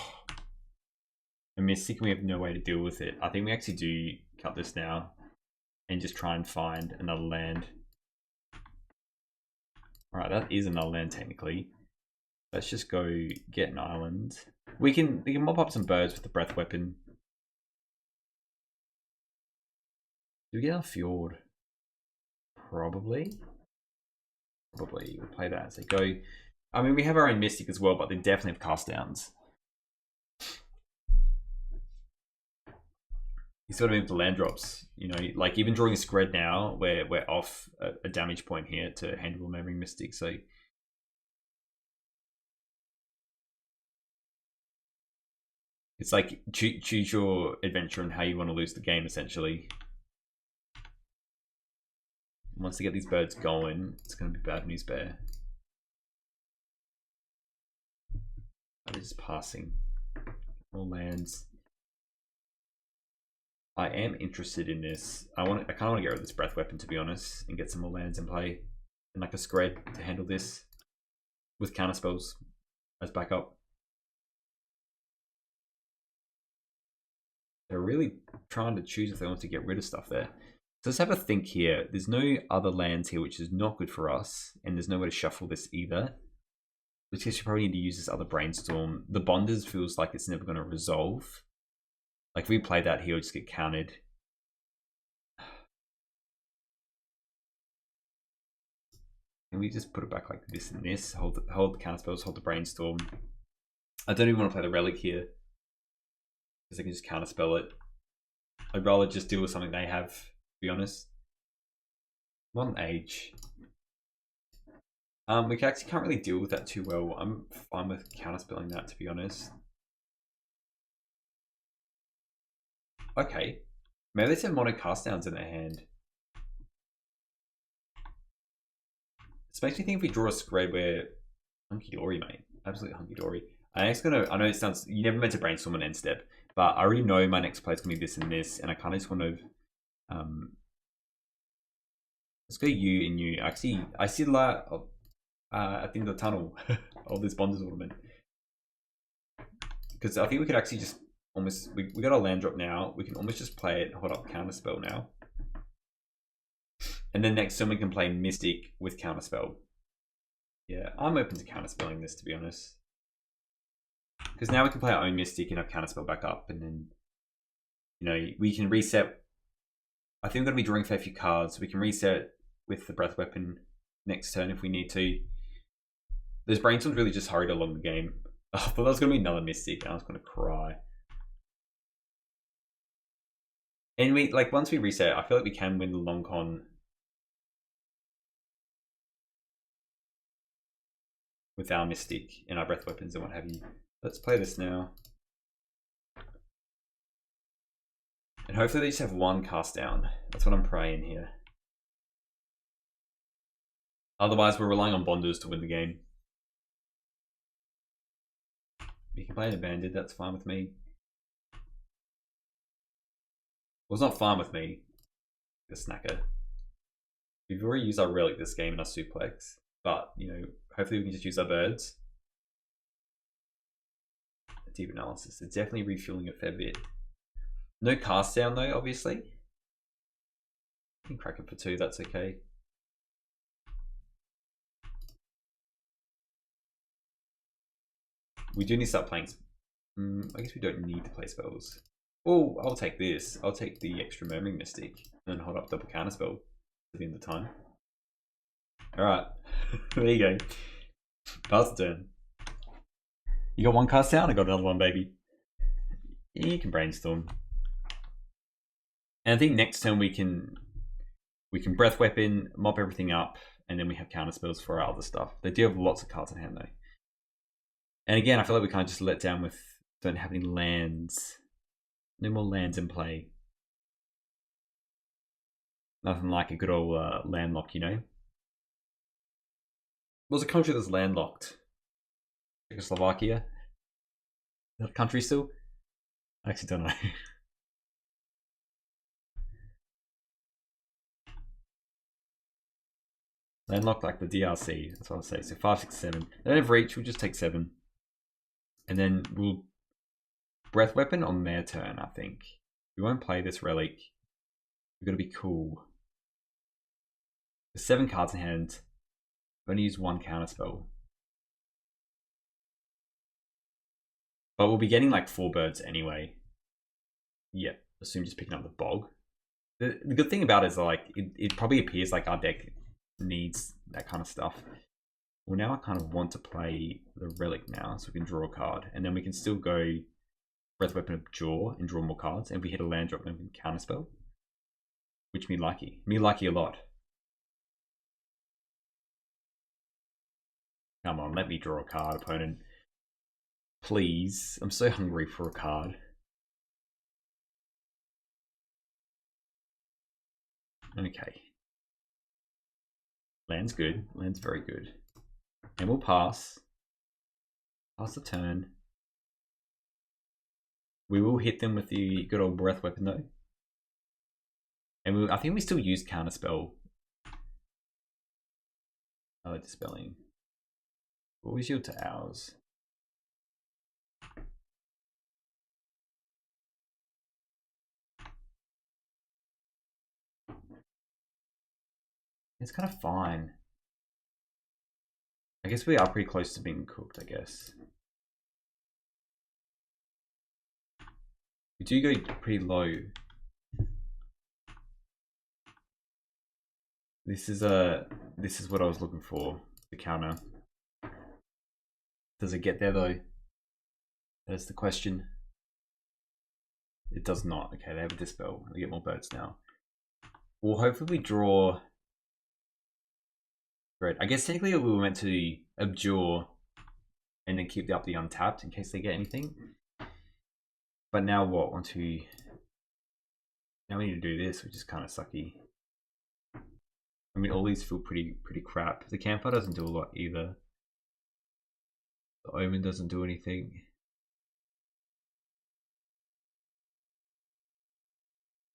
A Mystic, we have no way to deal with it. I think we actually do cut this now and just try and find another land. Alright, that is another land technically. Let's just go get an island. We can mop up some birds with the breath weapon. Do we get a Fjord? Probably. Probably. We'll play that as they go. I mean, we have our own Mystic as well, but they definitely have cast downs. You sort of move the land drops, you know, like even drawing a Scred now, we're off a damage point here to handle Remembering Mystic, so it's like choose your adventure and how you want to lose the game, essentially. Once they get these birds going, it's going to be bad news bear. I'm just passing. More lands. I am interested in this. I kind of want to get rid of this breath weapon, to be honest, and get some more lands in play. And like a Scred to handle this. With counter spells as backup. They're really trying to choose if they want to get rid of stuff there. So let's have a think here. There's no other lands here, which is not good for us. And there's no way to shuffle this either. Which case you probably need to use this other brainstorm. The Bonders feels like it's never going to resolve. Like if we play that here, we'll just get counted. Can we just put it back like this and this? Hold the counter spells, hold the brainstorm. I don't even want to play the relic here. Because they can just counter spell it. I'd rather just deal with something they have, to be honest. One age. We actually can't really deal with that too well. I'm fine with counterspelling that, to be honest. Okay. Maybe they have mono cast downs in their hand. This makes me think if we draw a Scred, we're hunky dory, mate. Absolutely hunky dory. I know it sounds, you never meant to brainstorm an end step, but I already know my next play is gonna be this and this, and I kind of just want to let's go you and you. Actually, I see the light at the end of the tunnel of this Bonders ornament. Because I think we could actually just almost, we got our land drop now, we can almost just play it, hold up counterspell now. And then next turn we can play Mystic with counterspell. Yeah, I'm open to counterspelling this, to be honest. Because now we can play our own Mystic and have counterspell back up, and then, you know, we can reset. I think we're going to be drawing a few cards, so we can reset with the breath weapon next turn if we need to. Those brainstorms really just hurried along the game. I thought that was going to be another Mystic, and I was going to cry. And we, like, once we reset, I feel like we can win the long con with our Mystic and our breath weapons and what have you. Let's play this now. And hopefully they just have one cast down. That's what I'm praying here. Otherwise, we're relying on bonders to win the game. You can play an Abandoned, that's fine with me. Well, it's not fine with me. The snacker. We've already used our relic this game in our suplex, but you know, hopefully we can just use our birds. Deep analysis. It's definitely refueling a fair bit. No cast down though, obviously. I can crack it for 2, that's okay. We do need to start playing. I guess we don't need to play spells. Oh, I'll take this. I'll take the extra Murmuring Mystic and then hold up double counterspell at the end of the time. Alright, there you go. Pass the turn. You got one cast down, I got another one, baby. You can brainstorm. And I think next turn we can breath weapon, mop everything up, and then we have counterspells for our other stuff. They do have lots of cards in hand though. And again, I feel like we can't just let down with don't have any lands. No more lands in play. Nothing like a good old landlock, you know. What's a country that's landlocked? Czechoslovakia? Is that a country still? I actually don't know. Landlocked like the DRC, that's what I'll say. So 5, 6, 7. They don't have reach, we'll just take 7. And then we'll breath weapon on their turn, I think. We won't play this relic. We've got to be cool. There's 7 cards in hand. I'm going to use 1 counterspell. But we'll be getting like 4 birds anyway. Yeah, assume just picking up the bog. The good thing about it is like it probably appears like our deck needs that kind of stuff. Well, now I kind of want to play the relic now, so we can draw a card, and then we can still go breath weapon of jaw and draw more cards. And if we hit a land drop, then we can counterspell, which me likey a lot. Come on, let me draw a card, opponent. Please, I'm so hungry for a card. Okay. Land's good. Land's very good. And we'll pass. Pass the turn. We will hit them with the good old breath weapon though. And I think we still use counterspell. I like dispelling. What was yield to ours? It's kind of fine. I guess we are pretty close to being cooked, I guess. We do go pretty low. This is what I was looking for, the counter. Does it get there though? That's the question. It does not. Okay, they have a dispel. We get more birds now. Well, hopefully we draw. Great. I guess technically we were meant to abjure and then keep the untapped in case they get anything. But now what? Now we need to do this, which is kind of sucky. I mean, all these feel pretty crap. The campfire doesn't do a lot either. The omen doesn't do anything.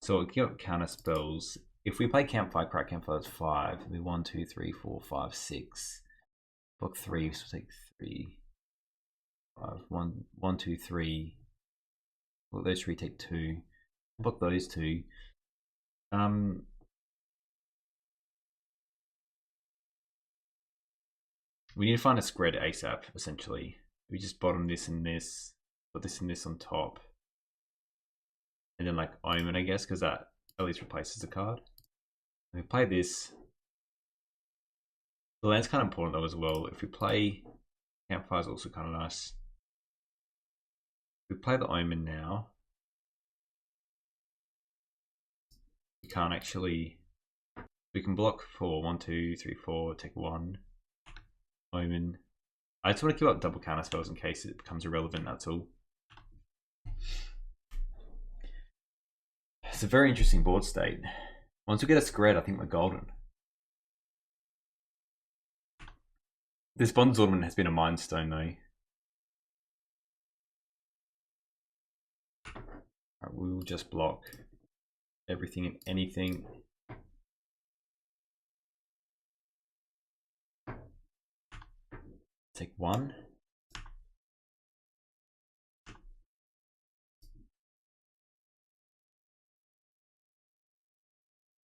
So we get counter spells. If we play campfire, crack campfire is 5. It'll be 1, 2, 3, 4, 5, 6. Block 3, so we'll take 3. 5. 1, 2, 3. Well, those 3 take 2. Block those 2. We need to find a spread ASAP, essentially. We just bottom this and this, put this and this on top. And then like Omen, I guess, because that at least replaces a card. We play this. The land's kind of important though as well. If we play Campfire is also kind of nice. If we play the Omen now, we can't actually. We can block for 1, 2, 3, 4, take 1. Omen. I just want to keep up double counter spells in case it becomes irrelevant, that's all. It's a very interesting board state. Once we get a spread, I think we're golden. This Bond's Ornament has been a Mind Stone though. Right, we will just block everything and anything. Take one.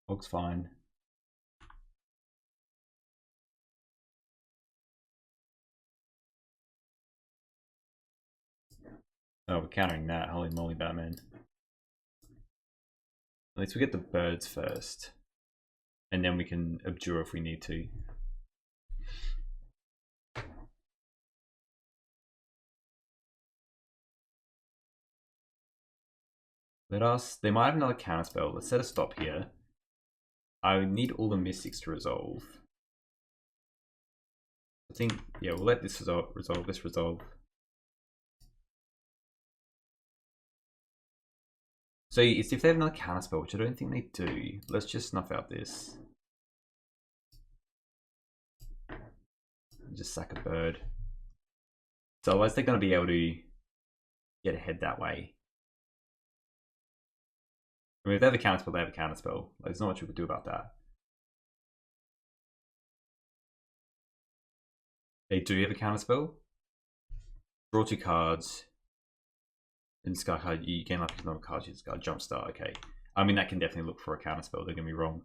Looks fine. Oh, we're countering that. Holy moly, Batman. At least we get the birds first. And then we can abjure if we need to. They might have another counterspell. Let's set a stop here. I need all the mystics to resolve. I think, yeah, we'll let this resolve. So if they have another counterspell, which I don't think they do, let's just snuff out this. Just sack a bird. So otherwise they're going to be able to get ahead that way. I mean, if they have a counterspell, they have a counterspell. Like, there's not much we could do about that. They do have a counterspell. Draw 2 cards. In discard card, you gain life because number of cards you discard. Jumpstart, okay. I mean, that can definitely look for a counterspell, don't get me wrong.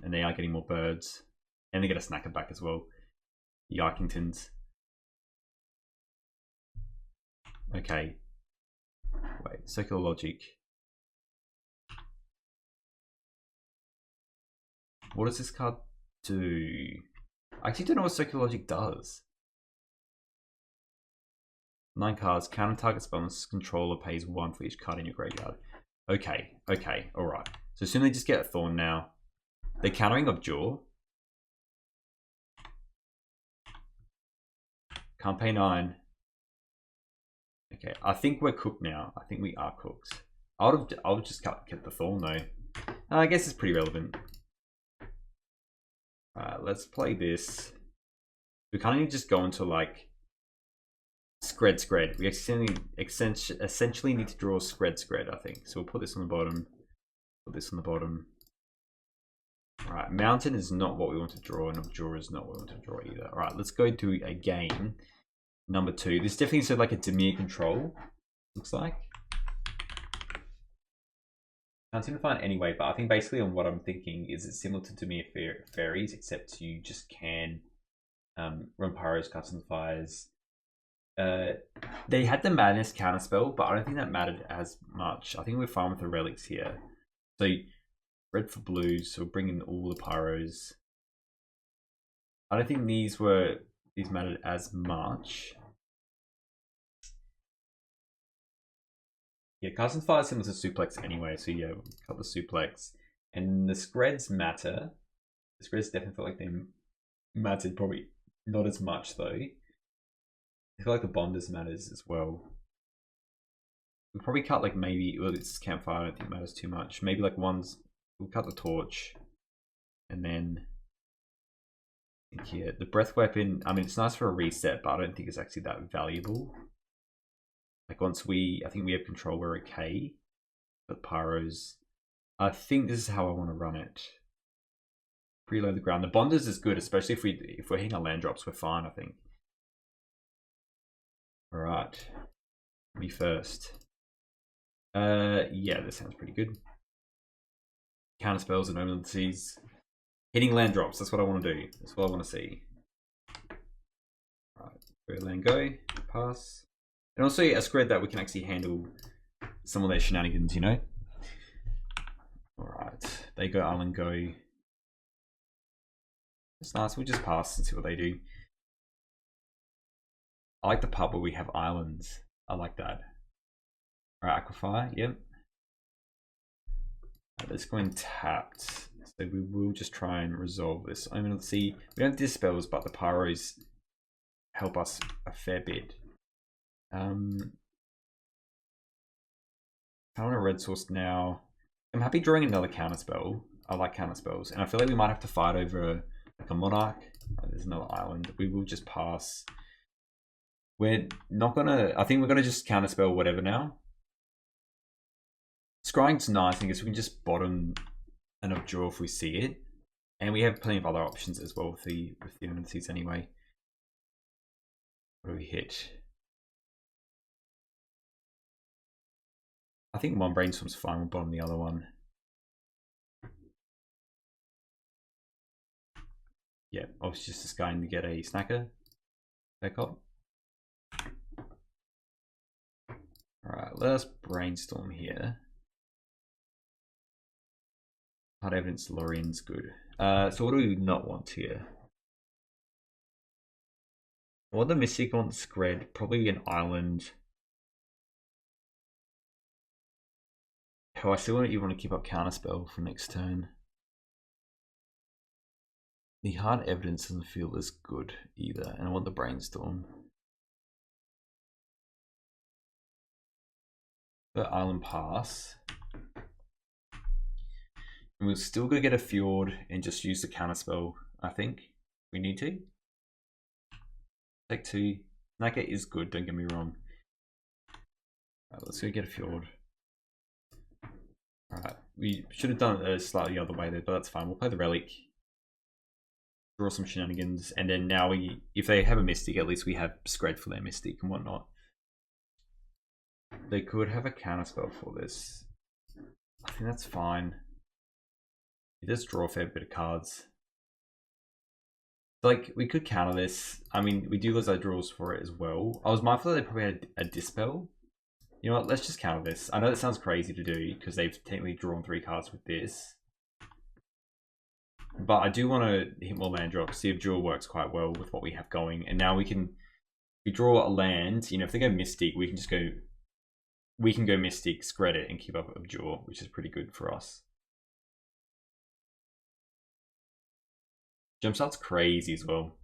And they are getting more birds. And they get a snacker back as well. Yarkingtons. Okay. Wait, circular logic. What does this card do? I actually don't know what circular logic does. 9 cards, counter target spells, controller pays 1 for each card in your graveyard. Okay, alright. So soon they just get a Thorn now. They're countering Abjure. Can't pay 9. Okay, I think we're cooked now. I think we are cooked. I would just kept the Thorn though. I guess it's pretty relevant. Alright, let's play this. We kind of need to just go into like Scred. We essentially need to draw Scred, I think. So we'll put this on the bottom. Put this on the bottom. Alright, Mountain is not what we want to draw, and Abjure is not what we want to draw either. Alright, let's go to a game. Number 2. This definitely said like a Dimir control, looks like. Can't seem to find any way, but I think basically on what I'm thinking is it's similar to Dimir Fairies, except you just can run Pyros, Custom Fires. They had the Madness counterspell, but I don't think that mattered as much. I think we're fine with the relics here. So red for blue, so we'll bring in all the Pyros. I don't think these mattered as much. Yeah, Custom Fire is similar to Suplex anyway, so yeah, we'll cut the Suplex. And the Screds matter. The Screds definitely feel like they mattered, probably not as much though. I feel like the Bonders matters as well. We'll probably cut like maybe, well, this Campfire I don't think matters too much. Maybe like we'll cut the Torch. And then, I think, yeah, the Breath Weapon, I mean, it's nice for a reset, but I don't think it's actually that valuable. Like once I think we have control, we're okay. But Pyros, I think this is how I want to run it. Preload the ground. The Bonders is good, especially if we're hitting our land drops, we're fine, I think. Alright. Me first. Yeah, this sounds pretty good. Counter spells and Omen of the Seas. Hitting land drops, that's what I want to do. That's what I want to see. Alright, go land go, pass. And also a Scred that we can actually handle some of their shenanigans, you know? Alright, they go Island go. It's nice, we'll just pass and see what they do. I like the part where we have islands. I like that. Alright, Aquafire, yep. Right, let's go in tapped. So we will just try and resolve this. I mean, let's see. We don't have dispels, but the Pyros help us a fair bit. I want a red source now. I'm happy drawing another counterspell. I like counterspells. And I feel like we might have to fight over like a monarch. There's another island. We will just pass. We're not gonna. I think we're gonna just counterspell whatever now. Scrying's nice. I guess we can just bottom and draw if we see it, and we have plenty of other options as well with the abilities anyway. What do we hit? I think one brainstorm's fine. We'll bottom the other one. Yeah, obviously just going to get a snacker back up. Alright, let us brainstorm here. Hard evidence Lorien's good. So what do we not want here? What the Mystic wants spread? Probably an island. Oh, I still want to keep up counterspell for next turn. The hard evidence doesn't feel as good either, and I want the brainstorm. The island pass. And we're still gonna get a fjord and just use the counterspell, I think. We need to. Take 2. Snacker is good, don't get me wrong. Alright, let's go get a fjord. Alright, we should have done it slightly the other way there, but that's fine. We'll play the relic. Draw some shenanigans, and then now if they have a mystic, at least we have Scred for their mystic and whatnot. They could have a counterspell for this. I think that's fine. It does draw a fair bit of cards. Like, we could counter this. I mean, we do lose our draws for it as well. I was mindful that they probably had a dispel. You know what, let's just counter this. I know that sounds crazy to do, because they've technically drawn 3 cards with this. But I do want to hit more land drops, see if Duel works quite well with what we have going. And now we draw a land, you know, if they go Mystic, we can just go, we can go Mystic, spread it, and keep up with Duel, which is pretty good for us. Jumpstart's crazy as well.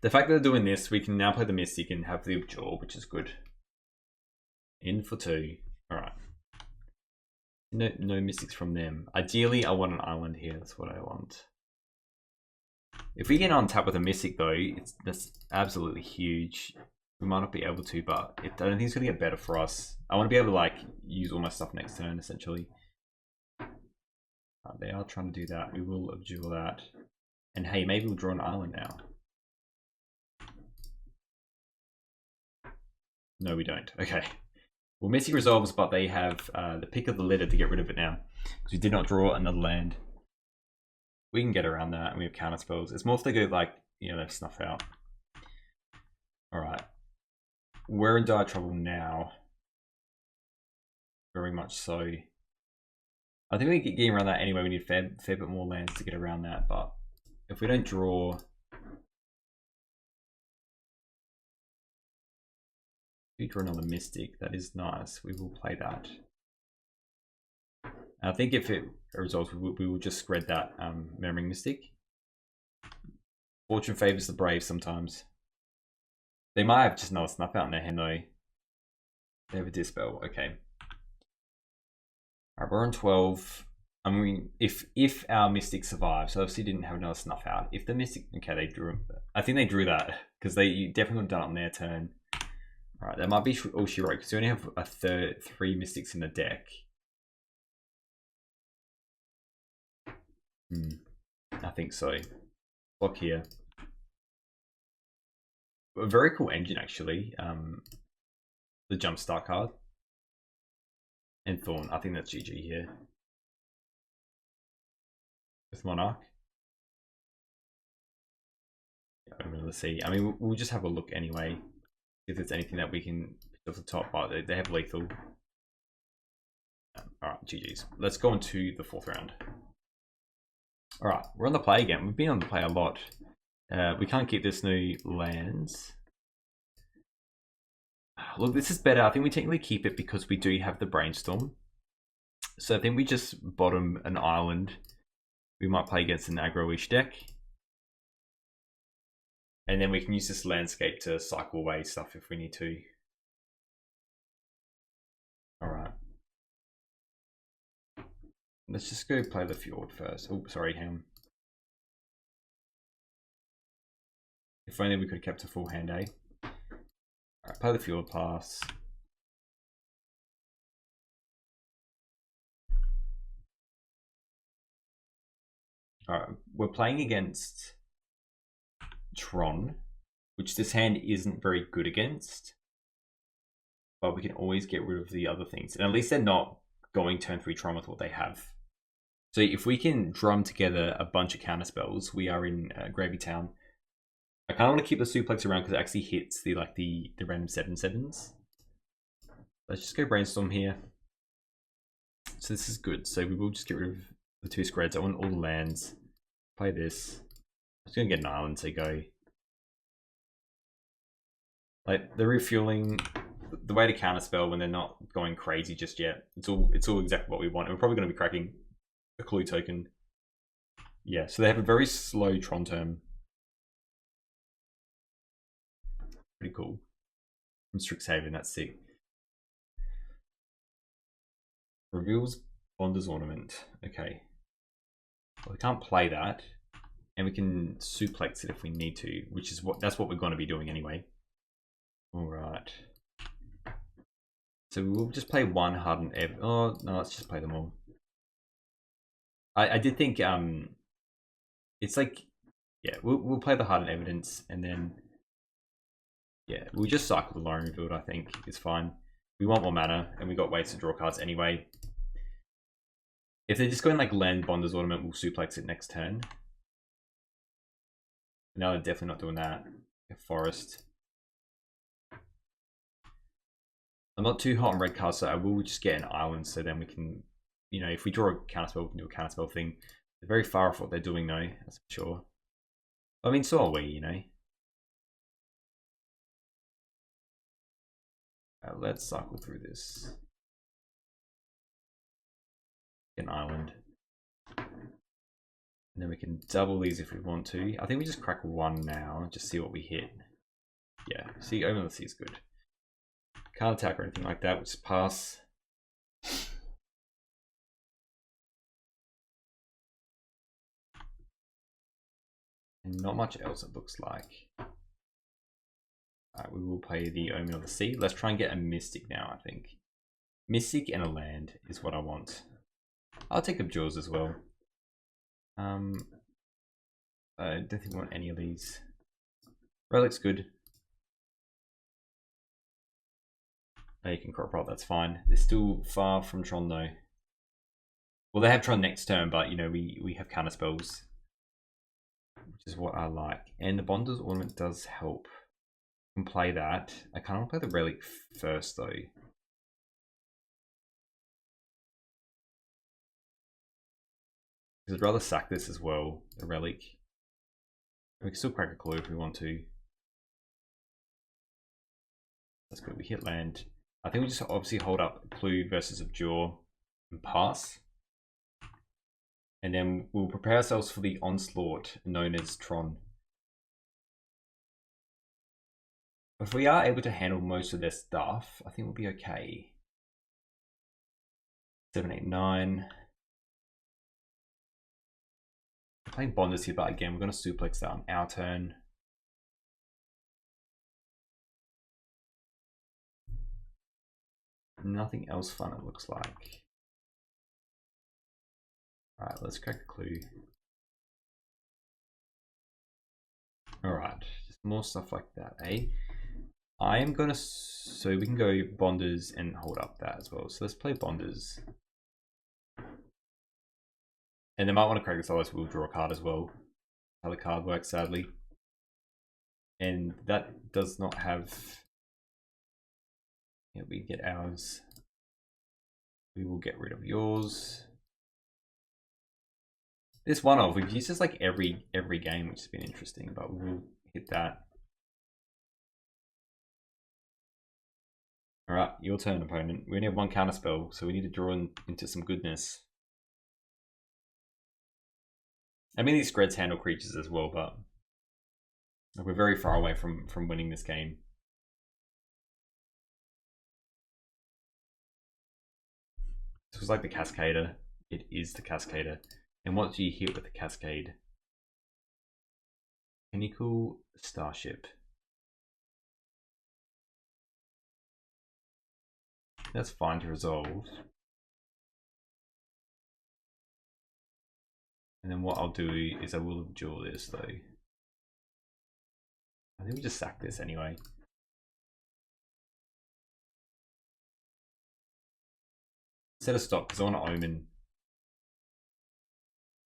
The fact that they're doing this, we can now play the Mystic and have the Duel, which is good. In for 2. Alright. No mystics from them. Ideally, I want an island here. That's what I want. If we get on tap with a mystic, though, that's absolutely huge. We might not be able to, but I don't think it's going to get better for us. I want to be able to, like, use all my stuff next turn, essentially. They are trying to do that. We will abjure that. And hey, maybe we'll draw an island now. No, we don't. Okay. Well, Mystic resolves, but they have the pick of the litter to get rid of it now. Because we did not draw another land. We can get around that, and we have counter spells. It's more if they go, like, you know, they snuff out. Alright. We're in dire trouble now. Very much so. I think we can get getting around that anyway. We need a fair bit more lands to get around that, but if we don't draw... If we draw another Mystic, that is nice. We will play that. And I think if it resolves, we will just spread that Murmuring Mystic. Fortune favors the brave sometimes. They might have just another snuff out in their hand though. They have a dispel, okay. Alright, we're on 12. I mean, if our Mystic survives, so obviously didn't have another snuff out. If the Mystic, okay, they drew, I think they drew that because they definitely would have done it on their turn. Alright, that might be all she wrote because we only have 3 Mystics in the deck. I think so. Block here. A very cool engine actually. The Jumpstart card. And Thorn. I think that's GG here. With Monarch. Yeah, I'm going to see. I mean, we'll just have a look anyway. If there's anything that we can pick off the top, but they have lethal. Alright, GG's. Let's go on to the 4th round. Alright, we're on the play again. We've been on the play a lot. We can't keep this new lands. Look, this is better. I think we technically keep it because we do have the Brainstorm. So I think we just bottom an island. We might play against an aggro-ish deck. And then we can use this landscape to cycle away stuff if we need to. Alright. Let's just go play the Fjord first. Oh, sorry, hang on. If only we could have kept a full hand, eh? Alright, play the field pass. Alright, we're playing against Tron, which this hand isn't very good against. But we can always get rid of the other things. And at least they're not going turn 3 Tron with what they have. So if we can drum together a bunch of counterspells, we are in Gravy Town. I kind of want to keep the suplex around because it actually hits the random 7/7s. Let's just go brainstorm here. So this is good. So we will just get rid of the 2 spreads. I want all the lands. Play this. I'm just gonna get an island to go. Like the refueling, the way to counterspell when they're not going crazy just yet. It's all exactly what we want. And we're probably gonna be cracking a clue token. Yeah, so they have a very slow Tron term. Pretty cool. From Strixhaven, that's sick. Reveals Bonder's Ornament. Okay. Well, we can't play that. And we can suplex it if we need to, which is that's what we're going to be doing anyway. Alright. So we'll just play one Hardened Ev. Oh, no, let's just play them all. I did think it's like, yeah, we'll play the Hardened Evidence and then yeah, we'll just cycle the Lone Revealed, I think. It's fine. We want more mana and we got ways to draw cards anyway. If they're just going like land Bonder's Ornament, we'll suplex it next turn. No, they're definitely not doing that. A Forest. I'm not too hot on red cards, so I will just get an island so then we can, you know, if we draw a counterspell, we can do a counterspell thing. They're very far off what they're doing though, that's for sure. I mean, so are we, you know. Let's cycle through this. Get an island. And then we can double these if we want to. I think we just crack one now, just see what we hit. Yeah, see, Omen of the Sea is good. Can't attack or anything like that, we just pass. And not much else it looks like. Alright, we will play the Omen of the Sea. Let's try and get a Mystic now, I think. Mystic and a land is what I want. I'll take Abjures as well. I don't think we want any of these. Relic's good. Oh, you can crop roll, that's fine. They're still far from Tron though. Well, they have Tron next turn, but you know, we have counter spells, which is what I like. And the Bonder's Ornament does help. I can play that. I kind of want to play the Relic first though. Because I'd rather sack this as well, the Relic. We can still crack a clue if we want to. That's good, we hit land. I think we just obviously hold up clue versus Abjure and pass. And then we'll prepare ourselves for the onslaught known as Tron. If we are able to handle most of their stuff, I think we'll be okay. 7, 8, 9. We're playing Bonders here, but again, we're going to suplex that on our turn. Nothing else fun, it looks like. Alright, let's crack a clue. Alright, just more stuff like that, eh? I am gonna, so we can go Bonders and hold up that as well. So let's play Bonders. And they might want to crack this, otherwise we'll draw a card as well. How the card works, sadly. And that does not have, yeah, we get ours. We will get rid of yours. This one off, we've used this like every game, which has been interesting, but we'll hit that. Alright, your turn, opponent. We only have one counter spell, so we need to draw into some goodness. I mean, these spreads handle creatures as well, but we're very far away from winning this game. This was like the Cascader. It is the Cascader. And what do you hit with the Cascade? Pinnacle Starship. That's fine to resolve. And then what I'll do is I will abjure this though. I think we just sack this anyway. Set a stop because I want to omen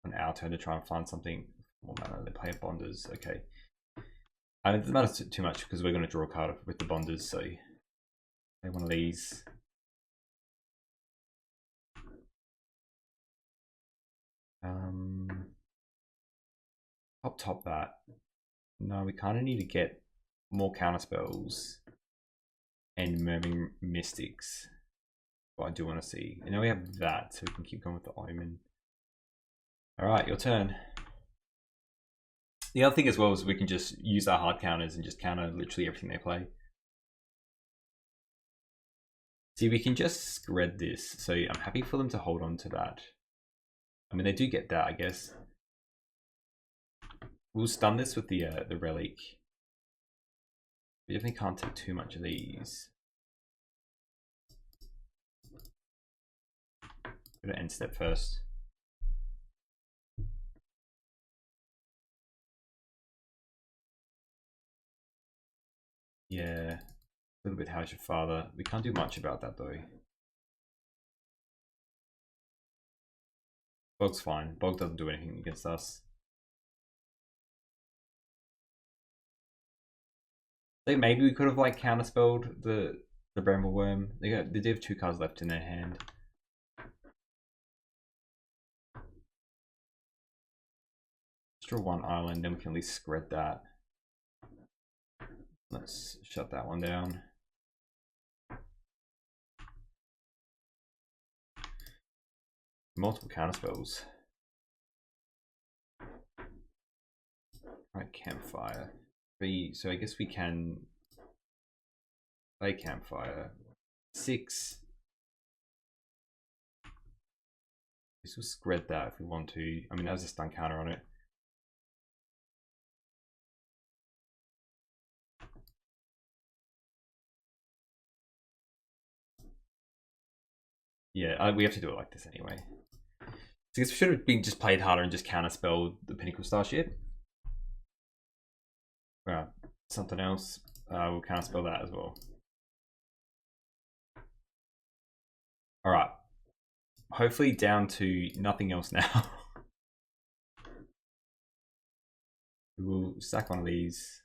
on our turn to try and find something. More mana. They play bonders. Okay. I mean, it doesn't matter too much because we're going to draw a card with the bonders. So play one of these. Top that. No, we kind of need to get more counterspells and Murmuring Mystics. What I do want to see. And now we have that, so we can keep going with the Omen. Alright, your turn. The other thing as well is we can just use our hard counters and just counter literally everything they play. See, we can just spread this, so I'm happy for them to hold on to that. I mean, they do get that, I guess. We'll stun this with the relic. We definitely can't take too much of these. Go to end step first. Yeah, a little bit how's your father. We can't do much about that though. Bog's fine. Bog doesn't do anything against us. I think maybe we could have like counterspelled the Bramble Worm. They do have 2 cards left in their hand. Let's draw 1 island, then we can at least spread that. Let's shut that one down. Multiple counterspells. Right, Campfire. So I guess we can play Campfire. 6. This will spread that if we want to. I mean, that was a stun counter on it. Yeah, we have to do it like this anyway. So I guess we should have been just played harder and just counterspelled the Pinnacle Starship. Something else. We'll counterspell that as well. Alright. Hopefully down to nothing else now. We will sack one of these.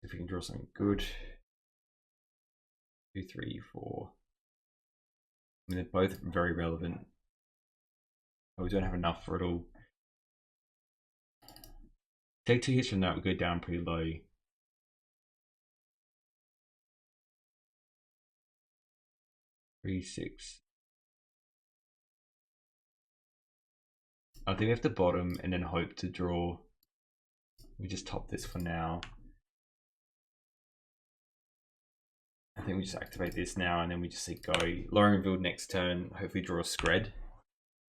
If we can draw something good. 2, 3, 4. I mean, they're both very relevant. But we don't have enough for it all. Take 2 hits from that, we go down pretty low. 3, 6. I think we have to bottom and then hope to draw. We just top this for now. I think we just activate this now and then we just say go. Lowering build next turn, hopefully draw a spread.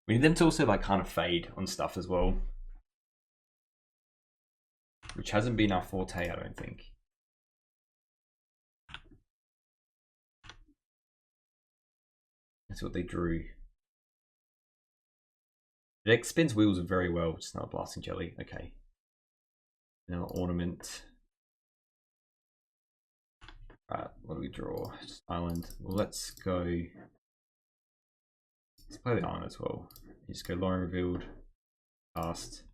We need them to also like kind of fade on stuff as well. Which hasn't been our forte, I don't think. That's what they drew. The deck spins wheels very well, which is not a blasting jelly. Okay. Now ornament. Right, what do we draw? Just island. Well, let's go. Let's play the island as well. You just go Lorien Revealed, cast,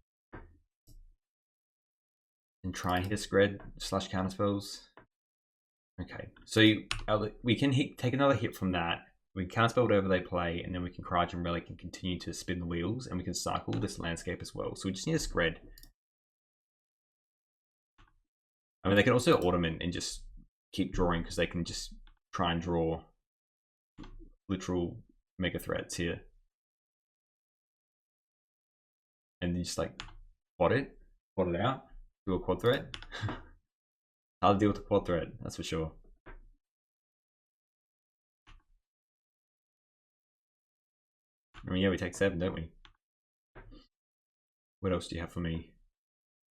and try and hit a spread / counterspells. Okay, so we can take another hit from that. We can counterspell whatever they play, and then we can Courage and Relic and continue to spin the wheels, and we can cycle this landscape as well. So we just need a spread. I mean, they can also ornament and just keep drawing because they can just try and draw literal mega threats here. And then just like quad it out, do a quad threat. Hard to deal with a quad threat, that's for sure. I mean, yeah, we take 7, don't we? What else do you have for me?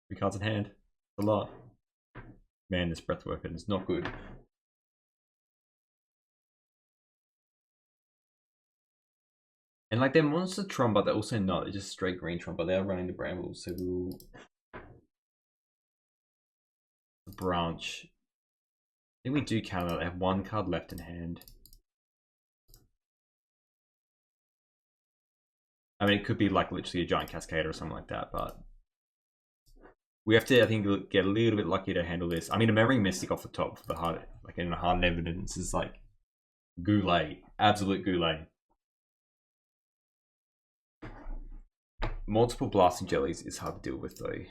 3 cards in hand. That's a lot. Man, this breath weapon is not good. And like they're monster Tron, but they're also not. They're just straight green Tron, but they are running the brambles, so we'll branch. I think we do counter that. They have 1 card left in hand. I mean, it could be like literally a giant cascade or something like that, but we have to, I think, get a little bit lucky to handle this. I mean, a Memory Mystic off the top for the hard, like in a hard evidence is like goulet, absolute goulet. Multiple blasting jellies is hard to deal with though.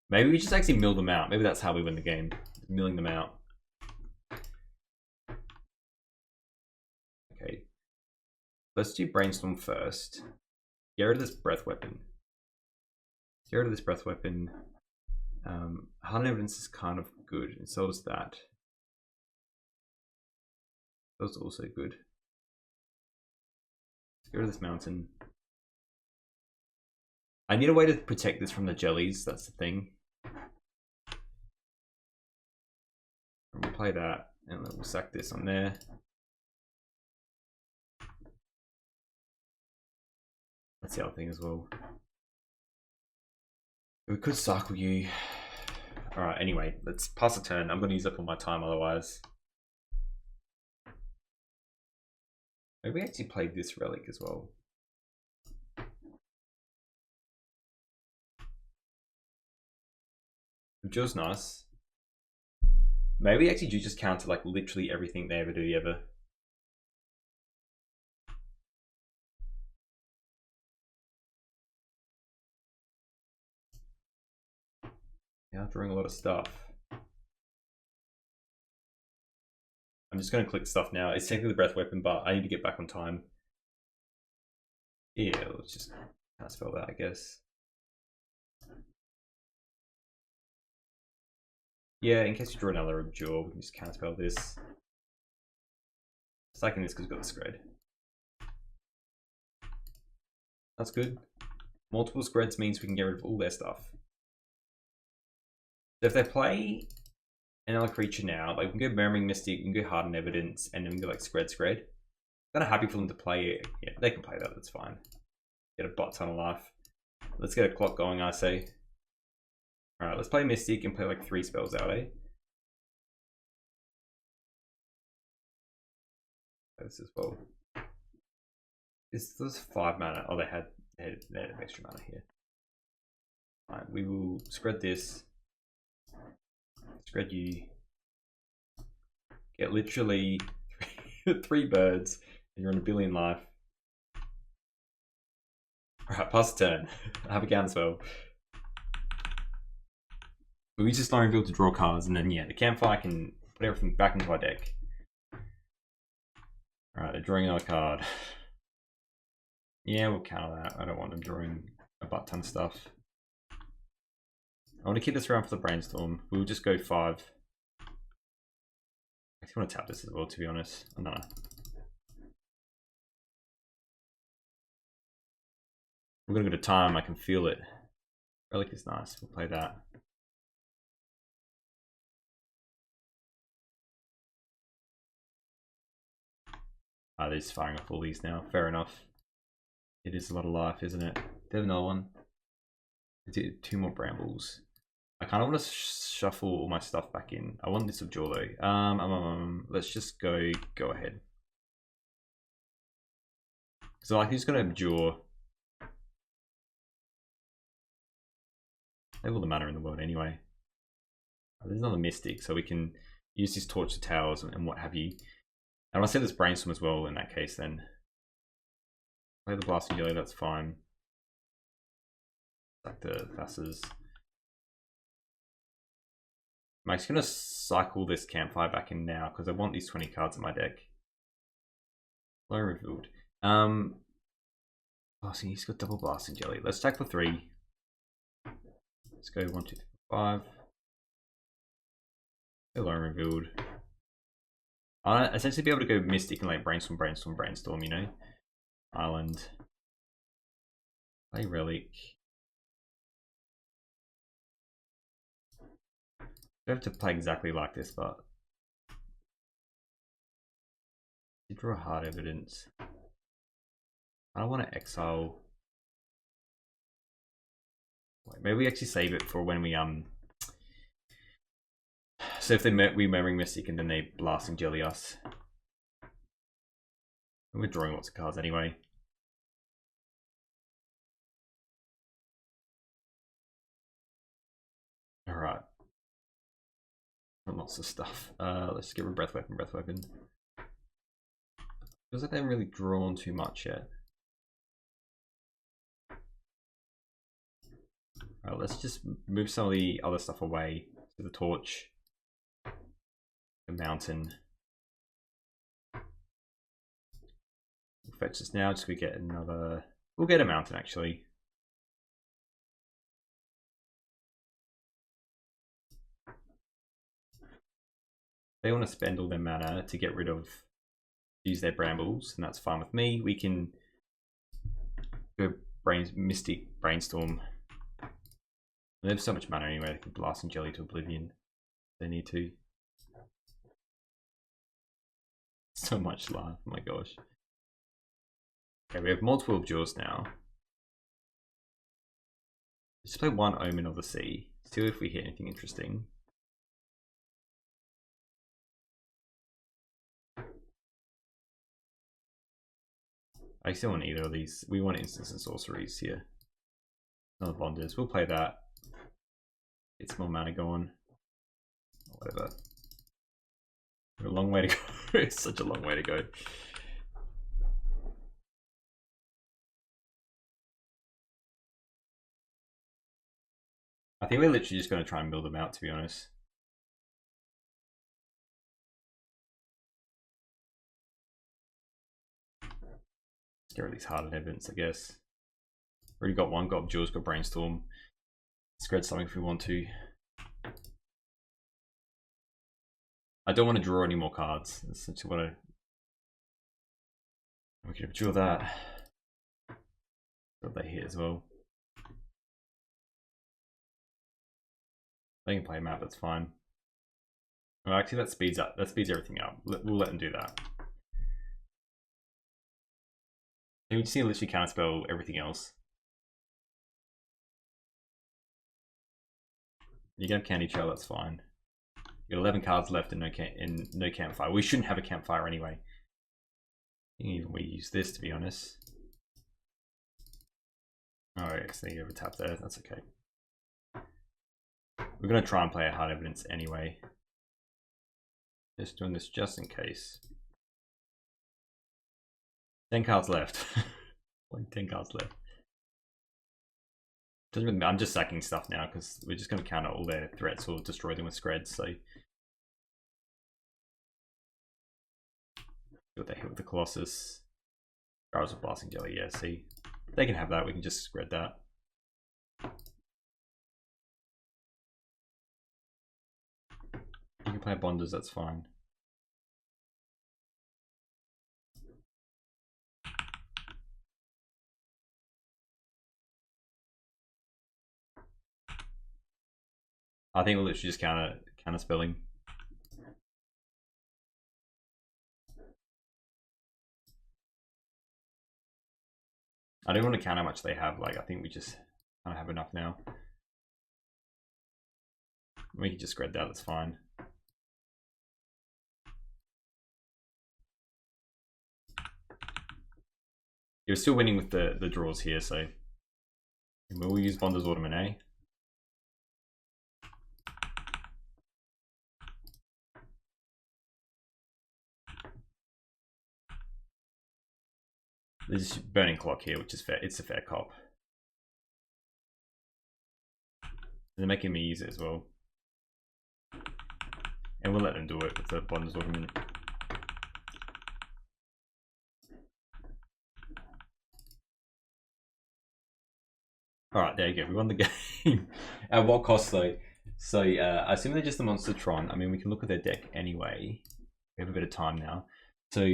Maybe we just actually mill them out. Maybe that's how we win the game, milling them out. Okay, let's do brainstorm first. Get rid of this breath weapon. Get rid of this breath weapon. Hard evidence is kind of good, and so is that. That's also good. Let's get rid of this mountain. I need a way to protect this from the jellies, that's the thing. And we'll play that, and then we'll sack this on there. That's the other thing as well. We could cycle you. Alright, anyway, let's pass a turn. I'm going to use up all my time otherwise. Maybe we actually played this relic as well. Joe's nice. Maybe we actually do just counter like literally everything they ever do ever. Yeah, I'm drawing a lot of stuff. I'm just going to click stuff now. It's technically the breath weapon, but I need to get back on time. Yeah, let's just counterspell that, I guess. Yeah, in case you draw another Abjure, we can just counterspell this. Stacking this because we've got the spread. That's good. Multiple spreads means we can get rid of all their stuff. So if they play another creature now, like we can go Murmuring Mystic, we can go Hardened Evidence, and then we can go like spread. Kind of happy for them to play it. Yeah, they can play that, that's fine. Get a butt ton of life. Let's get a clock going, I say. Alright, let's play Mystic and play like 3 spells out, eh? This as well. This was 5 mana. Oh, they had extra mana here. Alright, we will spread this. Spread you. Get literally 3 birds, and you're on 1 billion life. Alright, pass the turn. I have a counterspell. We use this Lone Reveal to draw cards, and then yeah, the campfire can put everything back into our deck. Alright, they're drawing another card. Yeah, we'll counter that. I don't want them drawing a butt ton of stuff. I want to keep this around for the brainstorm. We'll just go 5. I actually want to tap this as well, to be honest. Oh, no. We're gonna go to time, I can feel it. Relic is nice, we'll play that. Ah, they're just firing off all these now, fair enough. It is a lot of life, isn't it? There's another one. I did 2 more brambles. I kind of want to shuffle all my stuff back in. I want this Abjure though. Let's just go ahead. So like who's gonna Abjure? They have all the mana in the world anyway. There's another Mystic, so we can use this Torch to Towers and what have you. And I'll set this Brainstorm as well in that case then. Play the Blasting Jelly, that's fine. Like the Thasses. I'm actually going to cycle this Campfire back in now because I want these 20 cards in my deck. Low revealed. Blasting, he's got double Blasting Jelly. Let's attack for 3. Let's go 1, 2, 3, 5. Low revealed. I'll essentially be able to go Mystic and like brainstorm, you know? Island. Play Relic. have to play exactly like this, but you draw hard evidence. I don't want to exile. Wait, maybe we actually save it for when we So if we Memory Mystic and then they blasting jelly us. And we're drawing lots of cards anyway. Alright. Lots of stuff. Let's just get rid of Breath Weapon, Breath Weapon. Feels like they haven't really drawn too much yet. Alright, let's just move some of the other stuff away. To the torch. The mountain. We'll fetch this now, just we get another. We'll get a mountain actually. They want to spend all their mana to get rid of, use their brambles, and that's fine with me. We can go Mystic Brainstorm. They have so much mana anyway, they can blast and jelly to oblivion if they need to. So much life, oh my gosh. Okay, we have multiple Abjures now. Let's play one Omen of the Sea. See if we hit anything interesting. I still want either of these. We want instants and sorceries here. Another Bonders. We'll play that. Get some more mana going. Whatever. A long way to go. It's such a long way to go. I think we're literally just going to try and build them out, to be honest. Let's get rid of these hardened evidence, I guess. Already got one, got Abjures, got Brainstorm. Let's grab something if we want to. I don't want to draw any more cards. That's essentially what we can draw that. Got that here as well. They can play a map, that's fine. Well, actually, that speeds everything up. We'll let them do that. And we just need to literally counterspell everything else. You can have Candy Trail, that's fine. You got 11 cards left and no campfire. We shouldn't have a campfire anyway. I think even we use this, to be honest. Alright, so you have a tap there, that's okay. We're going to try and play a hard evidence anyway. Just doing this just in case. 10 cards left. Like 10 cards left. Doesn't really, I'm just sacking stuff now because we're just going to counter all their threats or destroy them with Screds. So, what they hit with the Colossus. Barrels of Blasting Jelly, yeah, see. They can have that, we can just spread that. You can play Bonders, that's fine. I think we'll literally just counter spelling. I don't want to count how much they have. Like, I think we just kind of have enough now. We can just spread that, that's fine. You're still winning with the draws here, so we'll use Bonder's Ornament, eh? There's Burning Clock here, which is fair. It's a fair cop. They're making me use it as well. And we'll let them do it with the Bonder's Ornament. Alright, there you go. We won the game. At what cost though? So I assume they're just the Monster Tron. I mean, we can look at their deck anyway. We have a bit of time now. So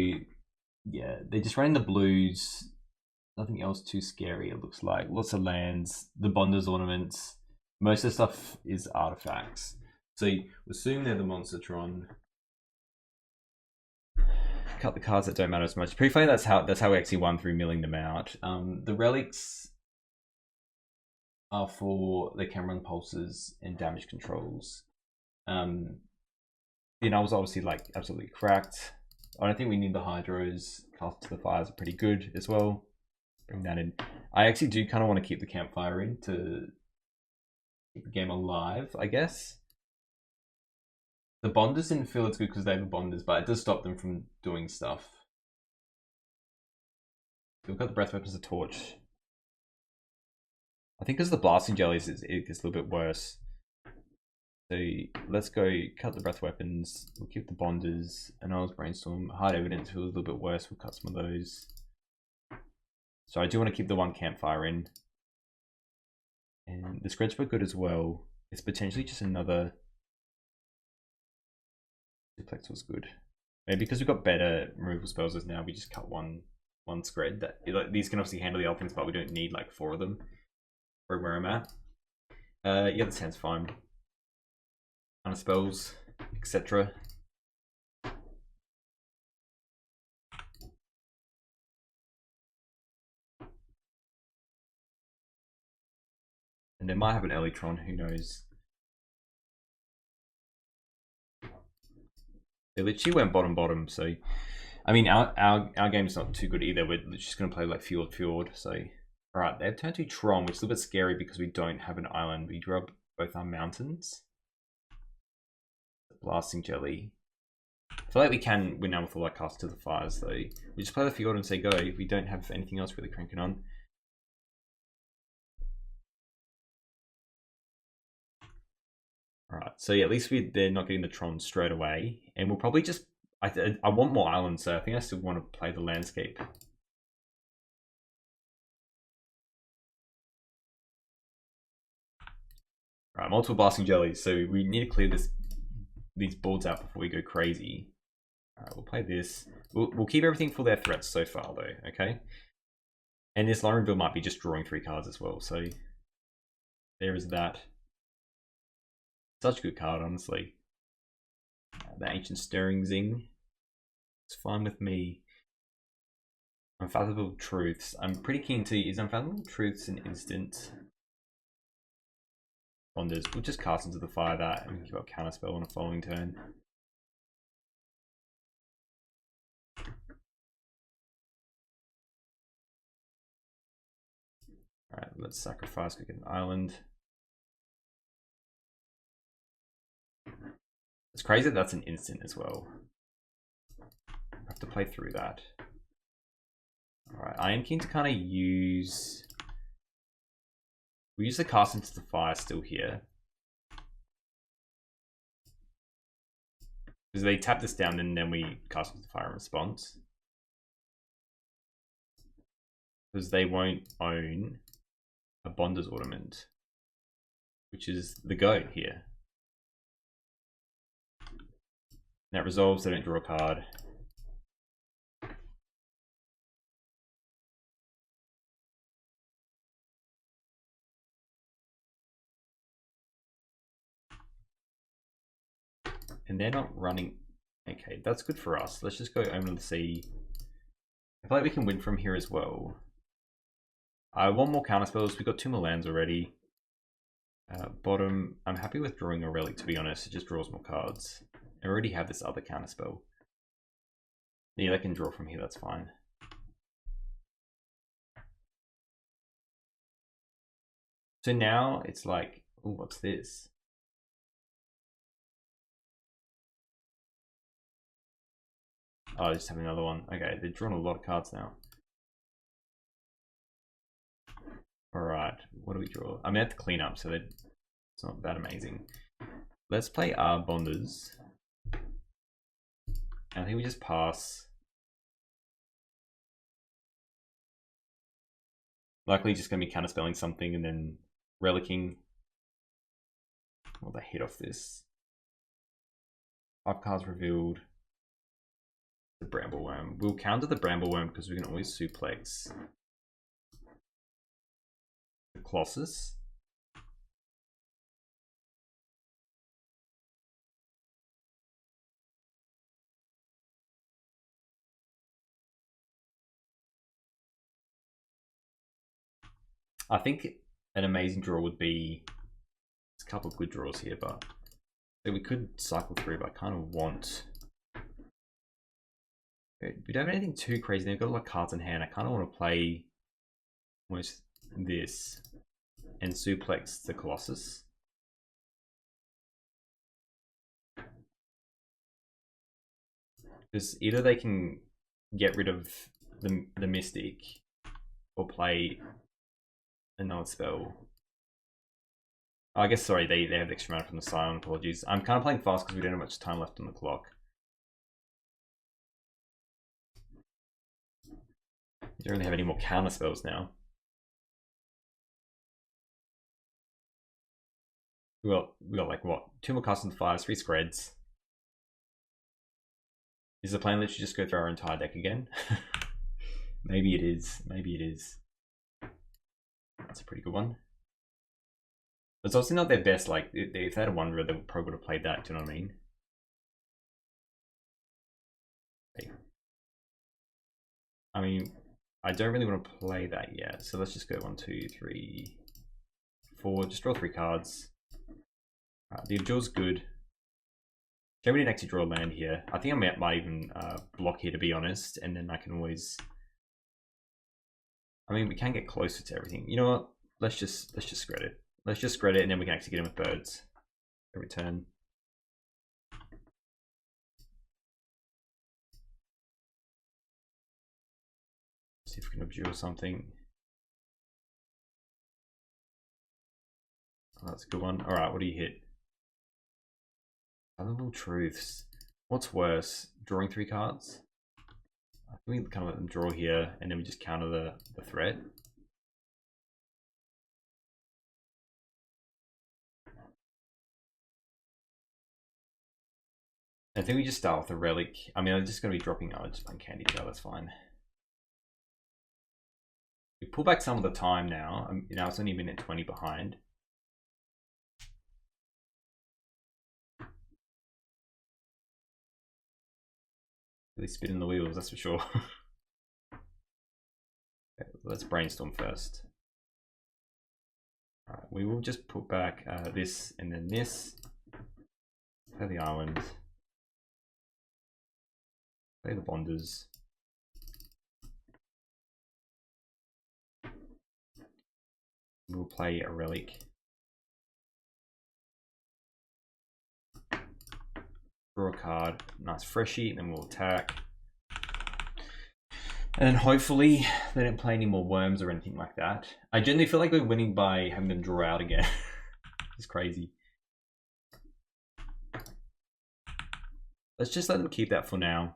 yeah, they're just running the blues. Nothing else too scary, it looks like. Lots of lands, the Bonder's Ornaments. Most of the stuff is artifacts. So we assume they're the monster Tron. Cut the cards that don't matter as much. Pretty funny. That's how we actually won through milling them out. The relics are for the Cameron pulses and damage controls. You know, I was obviously like absolutely cracked. I don't think we need the hydros. Cast to the fires are pretty good as well. Bring that in. I actually do kind of want to keep the campfire in to keep the game alive, I guess. The bonders didn't feel as good because they have the bonders, but it does stop them from doing stuff. We've got the breath weapons, a torch. I think because the blasting jellies it gets a little bit worse. So let's go cut the breath weapons. We'll keep the bonders. And I was brainstorm. Hard evidence feels a little bit worse. We'll cut some of those. So I do want to keep the one campfire in. And the spreads were good as well. It's potentially just another. Duplex was good. Maybe because we've got better removal spells as now, we just cut one spread. That like, these can obviously handle the other things, but we don't need like 4 of them. For where I'm at. Yeah, this hand's fine. Counterspells, etc. And they might have an early Tron, who knows. They literally went bottom, so I mean our game's not too good either. We're just gonna play like Fjord, so alright, they've turned to Tron, which is a little bit scary because we don't have an island. We drew up both our mountains. Blasting jelly. I feel like we can win now with all our cast to the fires though. We just play the Fjord and say go. We don't have anything else really cranking on. Alright, so yeah, at least they're not getting the Tron straight away. And we'll probably just... I want more islands, so I think I still want to play the landscape. Alright, multiple blasting jellies, so we need to clear these boards out before we go crazy. Alright, we'll play this. We'll keep everything for their threats so far though, okay? And this Lorenville might be just drawing 3 cards as well, so there is that. Such a good card, honestly. The Ancient Stirring Zing. It's fine with me. Unfathomable Truths. I'm pretty keen to use Unfathomable Truths an instant. Bonders. We'll just cast into the fire that and give up counterspell on a following turn. Alright, let's sacrifice, go get an island. It's crazy that's an instant as well. I have to play through that. Alright, I am keen to kind of use... We use the cast into the fire still here. Because they tap this down and then we cast into the fire in response. Because they won't own a Bonder's Ornament, which is the goat here. That resolves, they don't draw a card. And they're not running. Okay, that's good for us. Let's just go Omen of the Sea. I feel like we can win from here as well. I want more counterspells. We've got 2 more lands already. Bottom, I'm happy with drawing a relic, to be honest. It just draws more cards. I already have this other counterspell. Yeah, they can draw from here, that's fine. So now it's like, oh, what's this? Oh, I just have another one. Okay, they've drawn a lot of cards now. Alright, what do we draw? I mean, I have to clean up, so it's not that amazing. Let's play our Bonders. And I think we just pass. Likely just going to be counterspelling something and then relicking. Well, they hit off this. 5 cards revealed. The Brambleworm. We'll counter the Brambleworm because we can always suplex the Colossus. I think an amazing draw would be, there's a couple of good draws here, but so we could cycle through, but I kind of want, we don't have anything too crazy. They've got a lot of cards in hand. I kind of want to play almost this and suplex the Colossus. Because either they can get rid of the Mystic or play another spell. Oh, I guess, sorry, they have the extra mana from the Scion, apologies. I'm kind of playing fast because we don't have much time left on the clock. We don't really have any more counter spells now. We got like what? 2 more casts on the fires, 3 spreads. Is the plan literally just go through our entire deck again? Maybe it is. Maybe it is. That's a pretty good one. It's obviously not their best. Like, if they had a Wanderer, they probably would have played that. Do you know what I mean? Okay. I mean, I don't really want to play that yet. So let's just go 1, 2, 3, 4. Just draw 3 cards. The Abjur's good. Okay, we didn't actually draw a land here. I think I might even block here, to be honest, and then I can always. I mean, we can get closer to everything. You know what? Let's just spread it. Let's just spread it, and then we can actually get in with birds every turn. See if we can abjure something. Oh, that's a good one. All right, what do you hit? Valuable Truths. What's worse, drawing 3 cards? I think we kind of let them draw here, and then we just counter the threat. I think we just start with a relic. I mean, I'm just going to be dropping. Oh, just playing Candy Tail. That's fine. We pull back some of the time now. You know, it's only a minute 20 behind. Really spinning the wheels, that's for sure. Okay, let's brainstorm first. All right, we will just put back this and then this. Play the island. Play the bonders. We'll play a relic. Draw a card, nice freshie, and then we'll attack. And then hopefully they don't play any more worms or anything like that. I generally feel like we're winning by having them draw out again. It's crazy. Let's just let them keep that for now.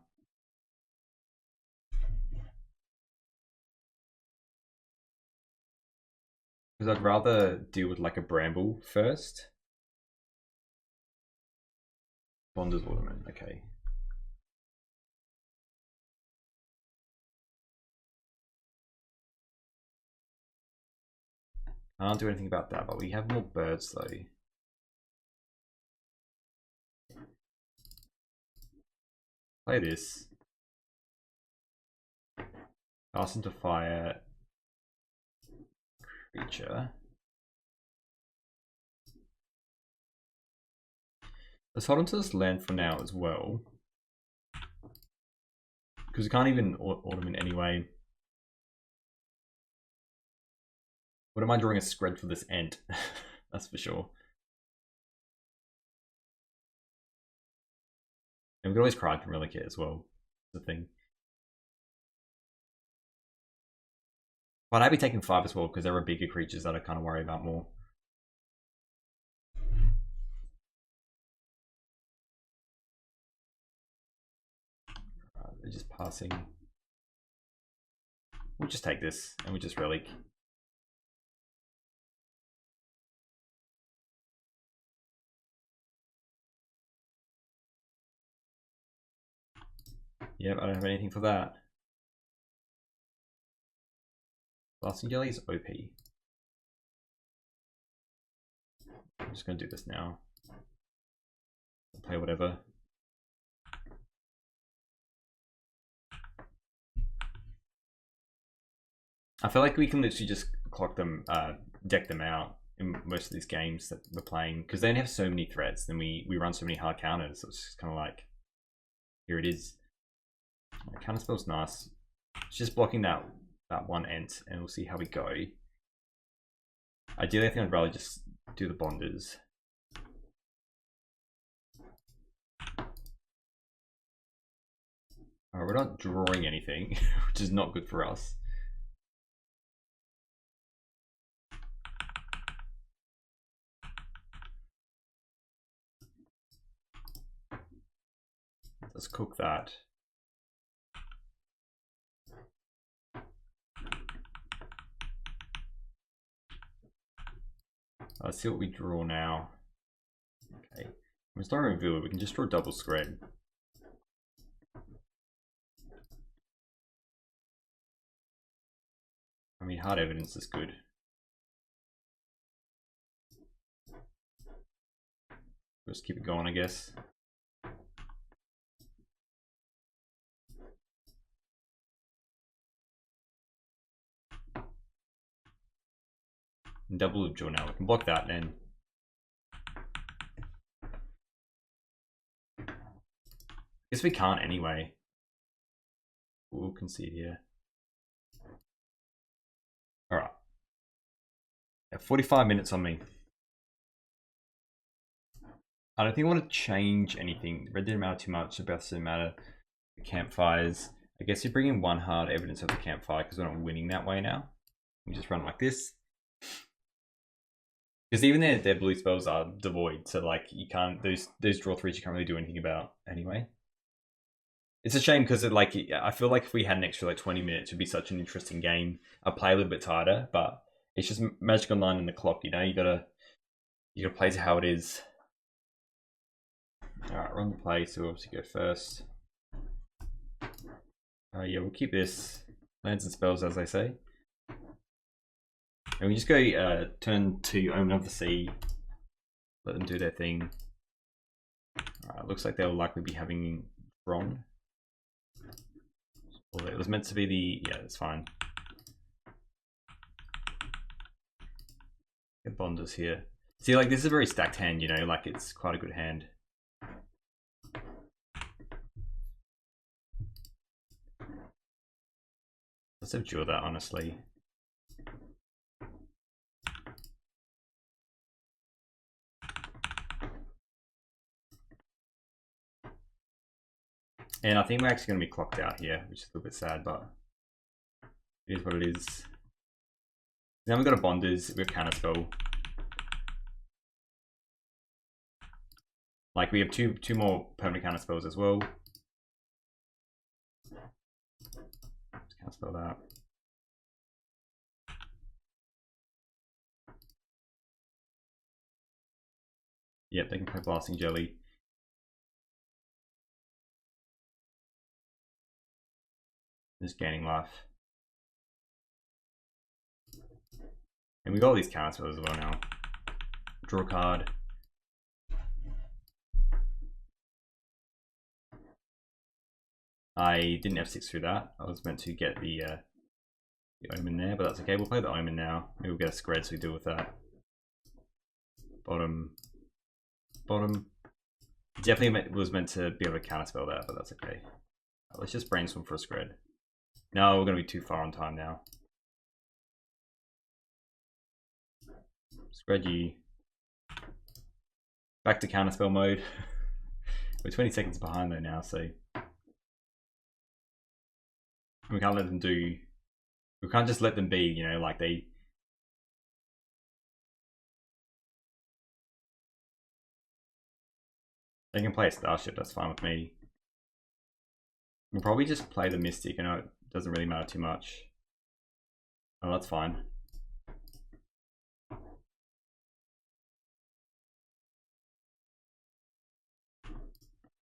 Because I'd rather deal with like a bramble first. Bonder's Ornament, okay. Can't do anything about that, but we have more birds though. Play this. Cast into fire. Creature. Let's hold on to this land for now as well. Because we can't even ornament anyway. What am I drawing a spread for this Ent? That's for sure. And we can always cry from Relic as well. That's the thing. But I'd be taking 5 as well because there are bigger creatures that I kind of worry about more. They're just passing. We'll just take this and we just Relic. Yep, I don't have anything for that. Blasting Jelly is OP. I'm just going to do this now. I'll play whatever. I feel like we can literally just clock them, deck them out in most of these games that we're playing, because they don't have so many threats. Then we run so many hard counters. So it's just kind of like, here it is. Counterspell's nice. It's just blocking that one ent, and we'll see how we go. Ideally, I think I'd rather just do the bonders. Alright, we're not drawing anything, which is not good for us. Let's cook that. Let's see what we draw now. Okay, we're starting to reveal it. We can just draw double spread. I mean, hard evidence is good. Just keep it going, I guess. And double draw now. We can block that then. Guess we can't anyway. We'll concede here. Alright. 45 minutes on me. I don't think I want to change anything. Red didn't matter too much. The breaths didn't matter. The campfires. I guess you bring in one hard evidence of the campfire because we're not winning that way now. We just run like this. Because even their blue spells are devoid, so like you can't, those draw threes you can't really do anything about anyway. It's a shame because like I feel like if we had an extra like 20 minutes, it'd be such an interesting game. I'd play a little bit tighter, but it's just Magic Online and the clock. You know, you gotta play to how it is. All right, run the play. So we'll obviously go first. Yeah, we'll keep this lands and spells as I say. And we just go turn to Omen of the Sea, let them do their thing. Alright, looks like they'll likely be having Tron. Well, it was meant to be the, yeah, that's fine. Get bonders here. See, like this is a very stacked hand, you know, like it's quite a good hand. Let's abjure that, honestly. And I think we're actually going to be clocked out here, which is a little bit sad, but it is what it is. Now we've got a bonders with counterspell. Like we have two more permanent counterspells as well. Let's counterspell that. Yep, they can play Blasting Jelly. Just gaining life. And we got all these counterspells as well now. Draw a card. I didn't F6 through that. I was meant to get the Omen there, but that's okay. We'll play the Omen now. Maybe we'll get a spread so we deal with that. Bottom. Definitely was meant to be able to counterspell that, but that's okay. Let's just brainstorm for a spread. No, we're going to be too far on time now. Spread you. Back to counterspell mode. We're 20 seconds behind though now, so we can't let them do. We can't just let them be, you know, like they. They can play a Starship, that's fine with me. We'll probably just play the Mystic, and it doesn't really matter too much. Oh, that's fine.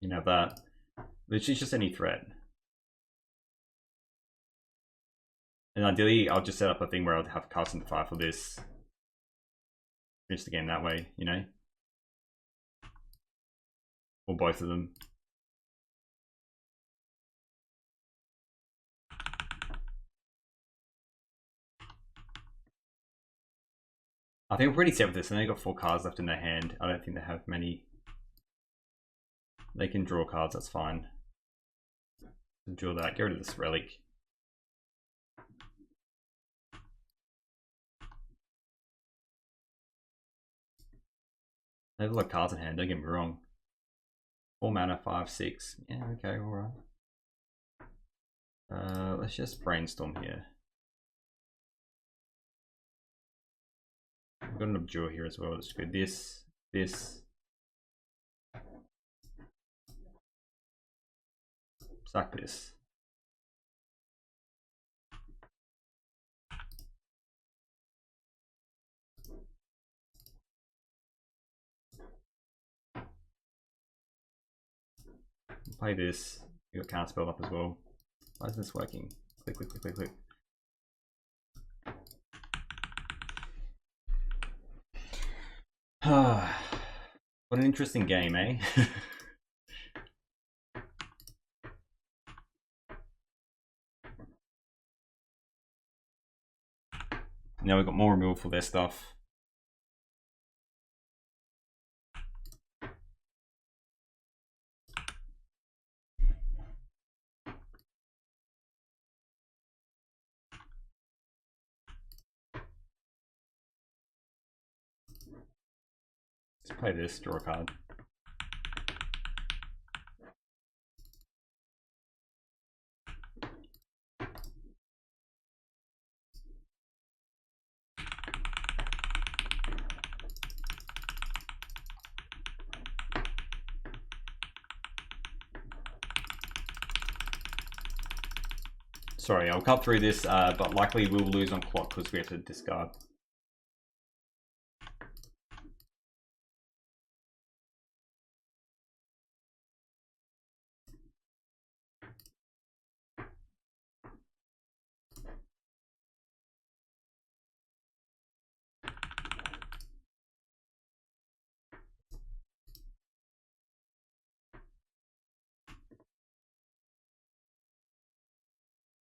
You can have that. Literally just any threat. And ideally, I'll just set up a thing where I'll have cast into fire for this. Finish the game that way, you know? Or both of them. I think we're pretty set with this, and they've got 4 cards left in their hand. I don't think they have many. They can draw cards, that's fine. Draw that, get rid of this relic. They have a lot of cards in hand, don't get me wrong. 4 mana, 5, 6. Yeah, okay, alright. Let's just brainstorm here. We've got an Abjure here as well, that's good. This. Sack this. Play this. You got counterspell up as well. Why is this working? Click, click, click, click, click. What an interesting game, eh? Now we've got more removal for their stuff. Let's play this, draw a card. Sorry, I'll cut through this, but likely we'll lose on clock because we have to discard.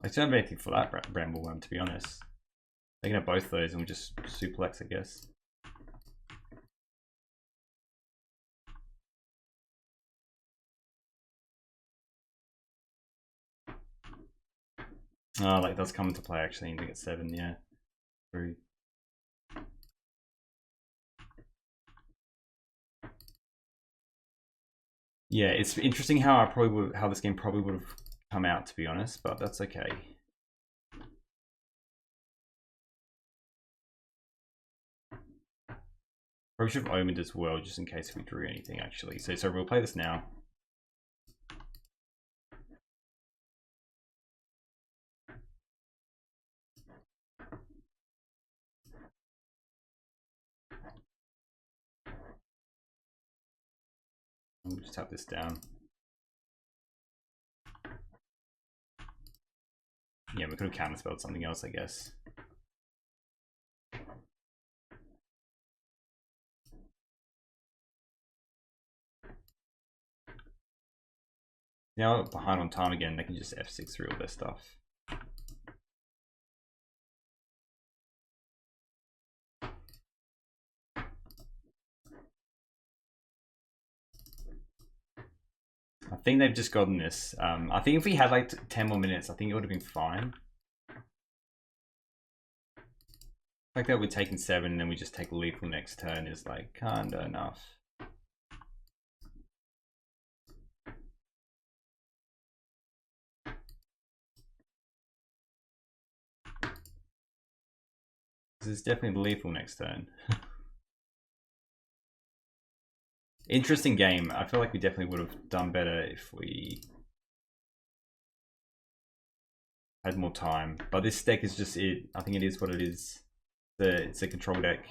I don't have anything for that Brambleworm, to be honest. They can have both those and we'll just suplex, I guess. Oh, like does come into play actually. I think it's 7, yeah. True. Yeah, it's interesting how how this game probably would have come out, to be honest, but that's okay. Probably should have omened as well, just in case we drew anything actually. So we'll play this now. We'll just tap this down. Yeah, we could have counterspelled something else, I guess. Now behind on time again, they can just F6 through all their stuff. I think they've just gotten this. I think if we had like 10 more minutes, I think it would have been fine. The fact that we're taking 7 and then we just take lethal next turn is like kinda enough. This is definitely lethal next turn. Interesting game. I feel like we definitely would have done better if we had more time. But this deck is just it. I think it is what it is. It's a control deck.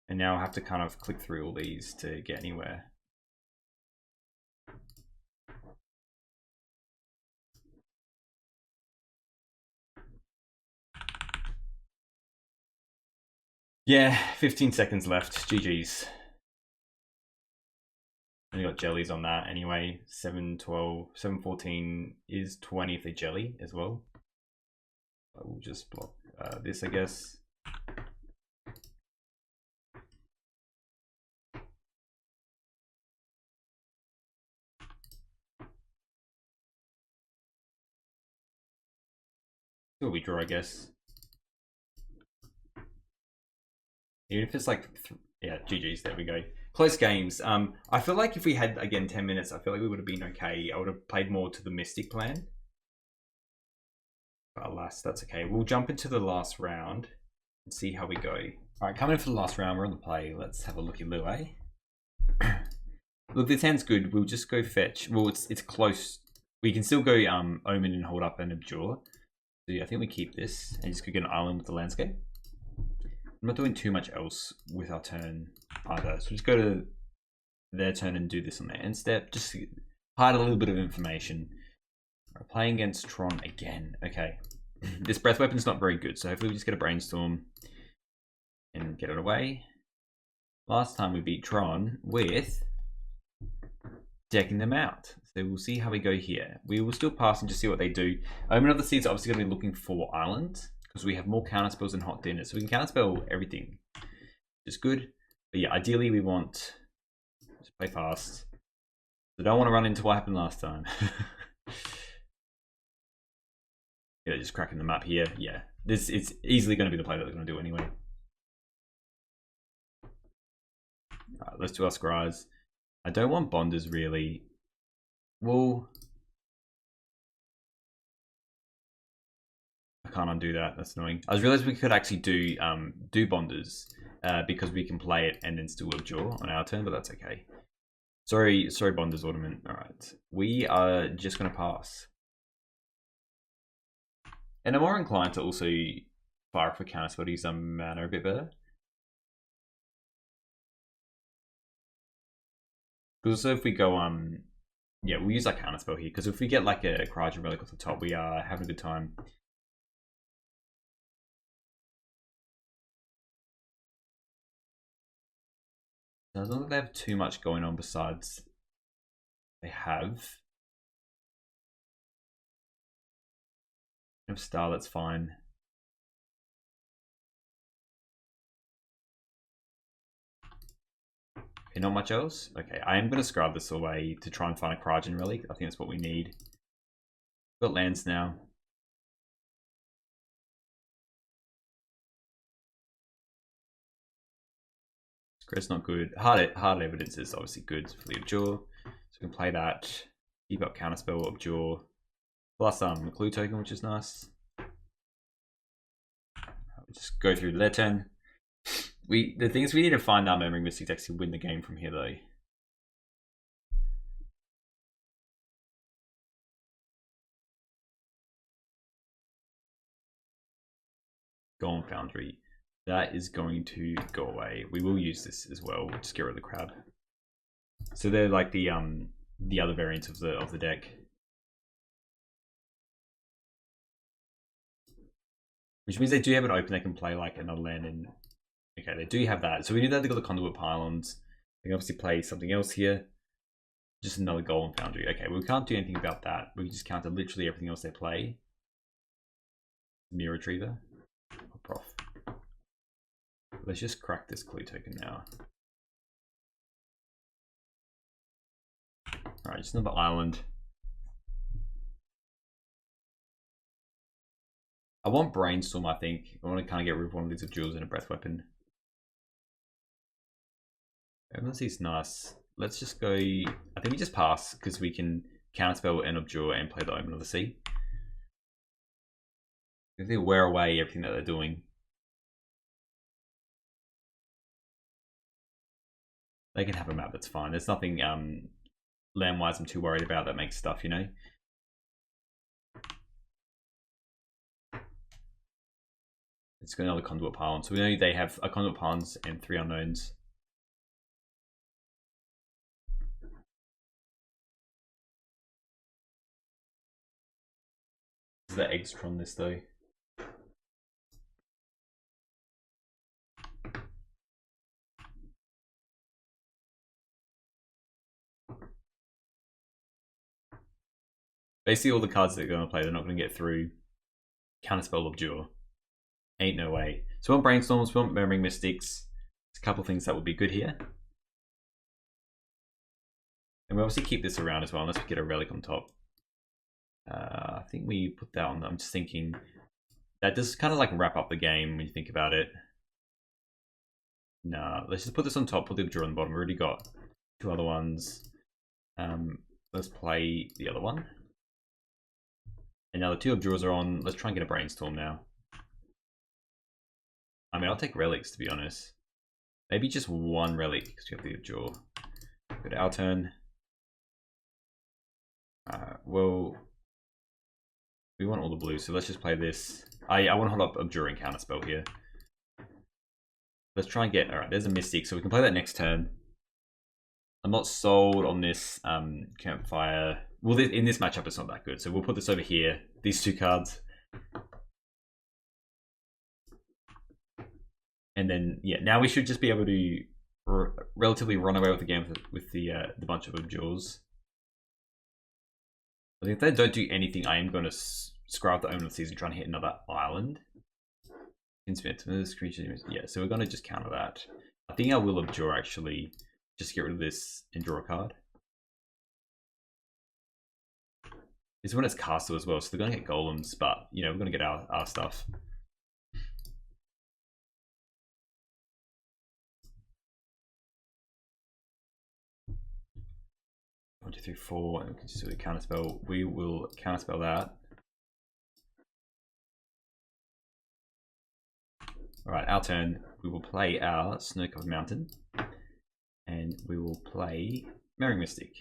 And now I have to kind of click through all these to get anywhere. Yeah, 15 seconds left. GG's. Only got jellies on that anyway. 7-12, 7-14 is 20 if they jelly as well. I will just block this, I guess. what we draw, I guess. Even if it's like, yeah, GG's, there we go. Close games. I feel like if we had, again, 10 minutes, I feel like we would have been okay. I would have played more to the Mystic plan. But alas, that's okay. We'll jump into the last round and see how we go. All right, coming in for the last round, we're on the play. Let's have a look at Lou, eh? Look, this hand's good. We'll just go fetch. Well, it's close. We can still go Omen and hold up and Abjure. So yeah, I think we keep this and just go get an island with the landscape. I'm not doing too much else with our turn either. So just go to their turn and do this on their end step. Just hide a little bit of information. We're playing against Tron again. Okay. This breath weapon's not very good, so hopefully we just get a brainstorm and get it away. Last time we beat Tron with decking them out. So we'll see how we go here. We will still pass and just see what they do. Omen of the Seeds are obviously going to be looking for islands because we have more counterspells than hot dinner. So we can counterspell everything. Which is good. But yeah, ideally we want to play fast. So don't want to run into what happened last time. Yeah, just cracking the map here. Yeah, it's easily going to be the play that they're going to do anyway. Alright, let's do our scries. I don't want bonders really. Well, I can't undo that. That's annoying. I realized we could actually do bonders because we can play it and then still Abjure on our turn, but that's okay. Sorry, bonders ornament. All right, we are just going to pass. And I'm more inclined to also fire for counterspell to use some mana a bit better. Because also if we go, yeah, we'll use our counterspell here. Because if we get like a Cryogen Relic off the top, we are having a good time. Now, as long as they have too much going on besides they have. If star, that's fine. Okay, not much else? Okay, I am going to scrub this away to try and find a Cryogen Relic. I think that's what we need. We've got lands now. It's not good. Hard evidence is obviously good for the Abjure. So we can play that. Keep up counterspell, Abjure. Plus Clue token, which is nice. We'll just go through their turn. The thing is we need to find our Memory Mystic to actually win the game from here though. Golem Foundry. That is going to go away. We will use this as well. We'll just get rid of the crab. So they're like the other variants of the deck. Which means they do have it open. They can play like another land in. Okay, they do have that. So we knew that they got the Conduit Pylons. They can obviously play something else here. Just another Golem Foundry. Okay, well, we can't do anything about that. We can just counter literally everything else they play. Mirror Retriever. Pop off. Let's just crack this clue token now. Alright, just another island. I want Brainstorm, I think. I want to kind of get rid of one of these Jewels and a Breath Weapon. Let's see, it's nice. Let's just go. I think we just pass because we can counterspell and Abjure and play the Omen of the Sea. If they wear away everything that they're doing, they can have a map that's fine. There's nothing land-wise I'm too worried about that makes stuff, you know. It's got another Conduit Pylon. So we know they have a Conduit Pylons and 3 unknowns. This is the eggs Tron this though. Basically all the cards that they're going to play, they're not going to get through Counterspell Abjure. Ain't no way. So we want Brainstorms, we want Murmuring Mystics. There's a couple of things that would be good here. And we obviously keep this around as well, unless we get a Relic on top. I think we put that on. I'm just thinking, That does kind of like wrap up the game when you think about it. Nah, let's just put this on top, put the draw on the bottom. We already got 2 other ones. Let's play the other one. And now the 2 draws are on. Let's try and get a brainstorm now. I mean, I'll take relics, to be honest. Maybe just 1 relic, because we have the draw. Go to our turn. Well, we want all the blue, so let's just play this. I want to hold up Abjuring Counterspell here. Let's try and get... Alright, there's a Mystic, so we can play that next turn. I'm not sold on this Campfire. Well, in this matchup, it's not that good, so we'll put this over here. These 2 cards. And then, yeah, now we should just be able to relatively run away with the game with the bunch of Abjures. I think if they don't do anything, I am going to scrap the Omen of the Season, try and hit another island. Yeah, so we're going to just counter that. I think I will Abjure, actually. Just get rid of this and draw a card. This one is Castle as well, so they're going to get Golems, but, you know, we're going to get our stuff. One, 2, 3, 4, and we can just do a counterspell. We will counterspell that. Alright, our turn. We will play our Snow-Covered Mountain. And we will play Merry Mystic.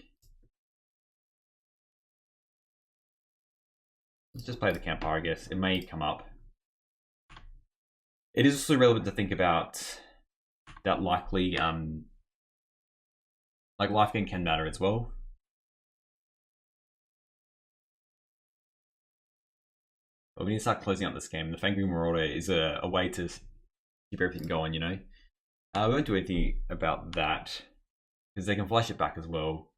Let's just play the Campfire, I guess. It may come up. It is also relevant to think about that likely, like life gain can matter as well. But we need to start closing out this game. The Fangry Marauder is a way to keep everything going, you know? We won't do anything about that, because they can flash it back as well.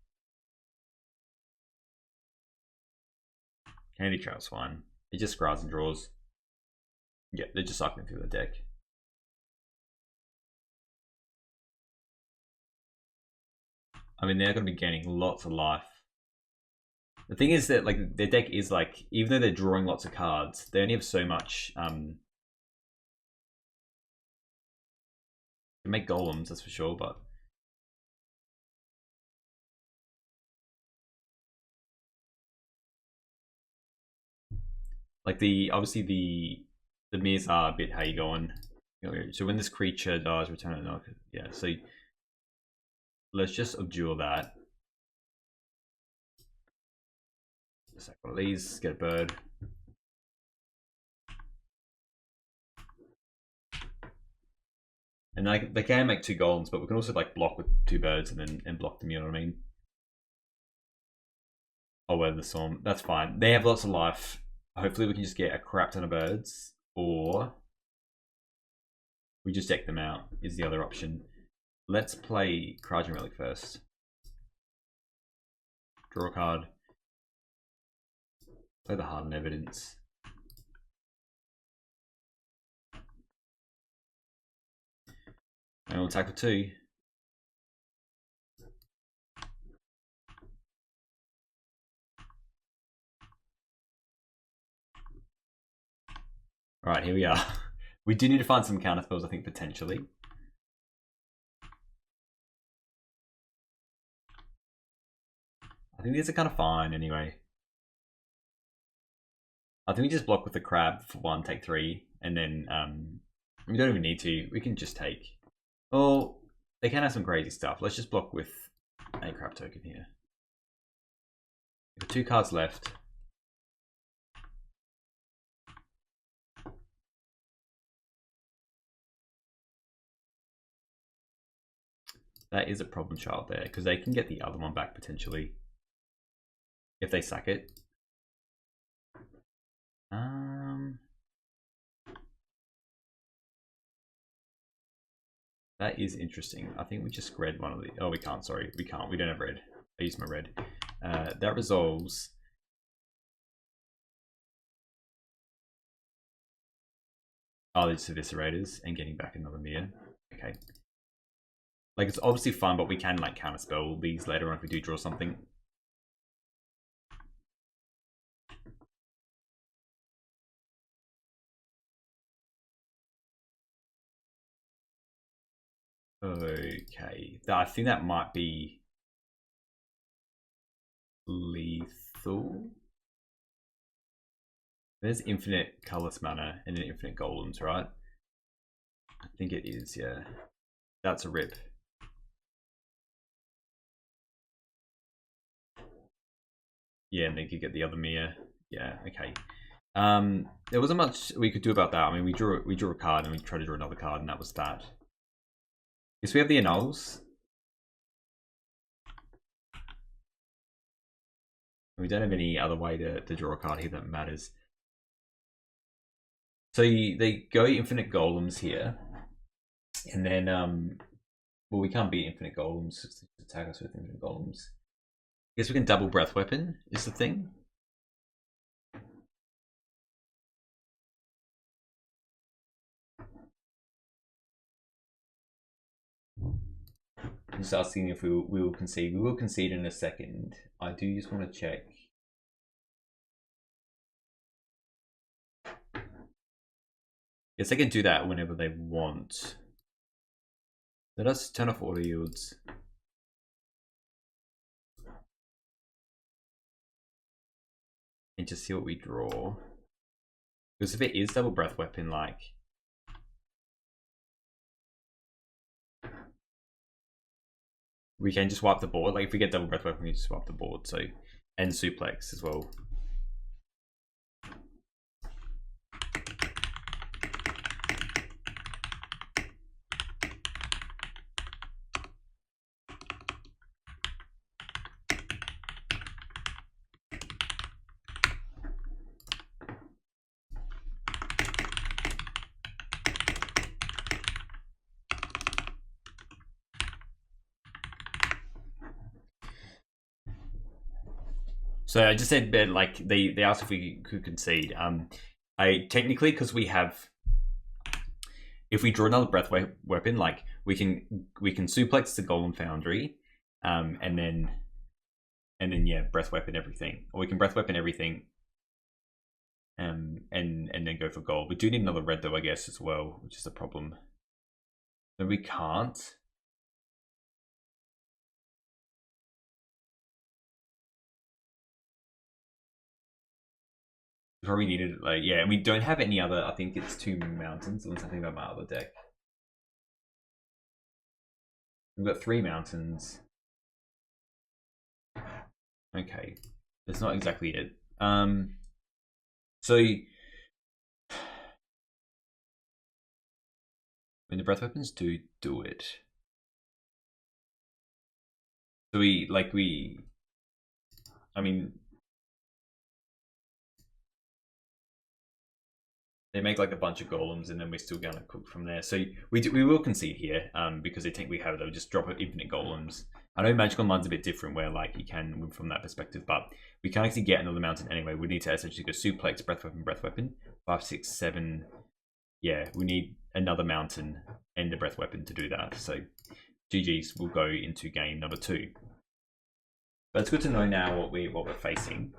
Candy Trout's fine. It just scries and draws. Yeah, they're just cycling through the deck. I mean, they're going to be gaining lots of life. The thing is that, like, their deck is like, even though they're drawing lots of cards, they only have so much. They make golems, that's for sure, but like obviously the mirrors are a bit how you going. So when this creature dies, return it. No, yeah. So let's just abjure that. Sack one of these, get a bird. And they can make 2 golems, but we can also like block with 2 birds and block them, you know what I mean? Oh, weather the storm. That's fine. They have lots of life. Hopefully we can just get a crap ton of birds, or we just deck them out is the other option. Let's play Krajan Relic first. Draw a card. Play the Hardened Evidence. And we'll attack for 2. Alright, here we are. We do need to find some counterspells, I think, potentially. I think these are kind of fine anyway. I think we just block with the crab for 1, take 3, and then we don't even need to. We can just take. Well, they can have some crazy stuff. Let's just block with a crab token here. We've got 2 cards left. That is a problem child there, because they can get the other one back potentially if they sack it. That is interesting. I think we just read one of the. Oh, we can't. Sorry, we can't. We don't have red. I used my red. That resolves. Oh, these eviscerators and getting back another mirror. Okay. Like, it's obviously fun, but we can like counterspell these later on if we do draw something. Okay, I think that might be lethal. There's infinite colorless mana and then infinite golems, right? I think it is, yeah. That's a rip. Yeah, and then you get the other Mia. Yeah, okay. There wasn't much we could do about that. I mean, we drew a card and we tried to draw another card, and that was that. Yes, we have the annuls. We don't have any other way to draw a card here that matters. So they go infinite golems here, and then well, we can't beat infinite golems. Just attack us with infinite golems. I guess we can double breath weapon is the thing. I'm just asking if we will concede. We will concede in a second. I do just want to check. Yes, they can do that whenever they want. Let us turn off auto yields. And just see what we draw. Because if it is double breath weapon, like, we can just wipe the board. Like if we get double breath weapon, we just wipe the board. So, and suplex as well. So I just said that like they asked if we could concede. I technically, because we have, if we draw another breath weapon, like we can suplex the Golem Foundry, and then yeah, breath weapon everything, or we can breath weapon everything, and then go for gold. We do need another red though, I guess, as well, which is a problem. No, we can't. Probably needed like, yeah, and we don't have any other. I think it's 2 mountains or something about my other deck. We've got 3 mountains. Okay, that's not exactly it. So when the breath weapons do it, so I mean, they make like a bunch of golems, and then we're still gonna cook from there. So we will concede here, because they think we have it. They'll just drop infinite golems. I know Magic Online's a bit different, where like you can win from that perspective, but we can't actually get another mountain anyway. We need to essentially go suplex, breath weapon, 5, 6, 7. Yeah, we need another mountain and a breath weapon to do that. So GG's will go into game number 2. But it's good to know now what we're facing.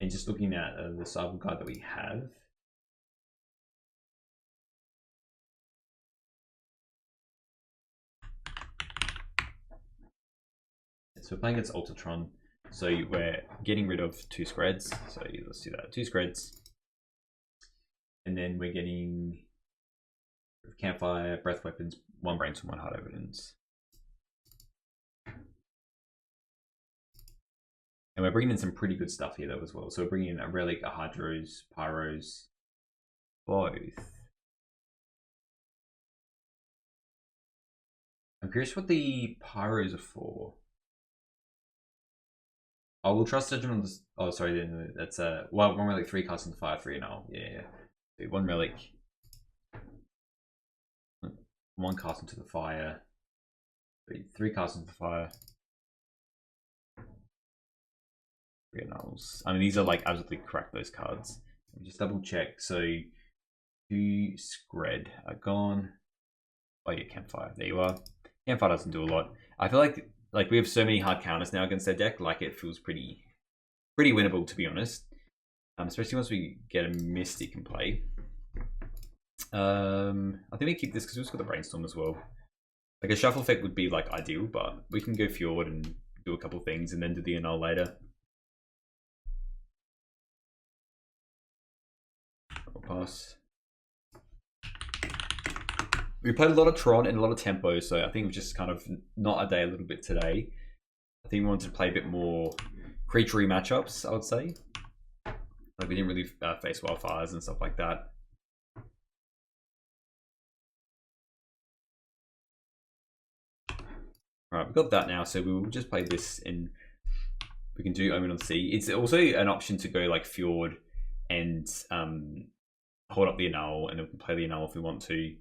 And just looking at the cycle card that we have. So we're playing against Tron. So we're getting rid of 2 Screds. So let's do that. 2 Screds. And then we're getting Campfire, Breath Weapons, 1 Brainstorm, 1 Hard Evidence. And we're bringing in some pretty good stuff here though as well. So we're bringing in a Relic, a Hydros, Pyros, both. I'm curious what the Pyros are for. Oh, we'll trust Judgment on this. Oh, sorry, then that's 1 Relic, 3 cast into fire, 3 now. Yeah. 1 Relic, 1 cast into the fire, 3 cast into the fire. 3 annals. I mean, these are like absolutely correct, those cards. Let me just double check. So 2 Scred are gone. Oh yeah, Campfire. There you are. Campfire doesn't do a lot. I feel like we have so many hard counters now against their deck. Like it feels pretty winnable, to be honest. especially once we get a Mystic in play. I think we keep this because we've got the Brainstorm as well. Like a shuffle effect would be like ideal, but we can go Fjord and do a couple things and then do the annul later. I'll pass. We played a lot of Tron and a lot of tempo, so I think we've just kind of not a day a little bit today. I think we wanted to play a bit more creature-y matchups, I would say. Like we didn't really face wildfires and stuff like that. Alright, we've got that now, so we will just play this and we can do Omen on the Sea. It's also an option to go like Fjord and hold up the annul, and then we can play the annul if we want to.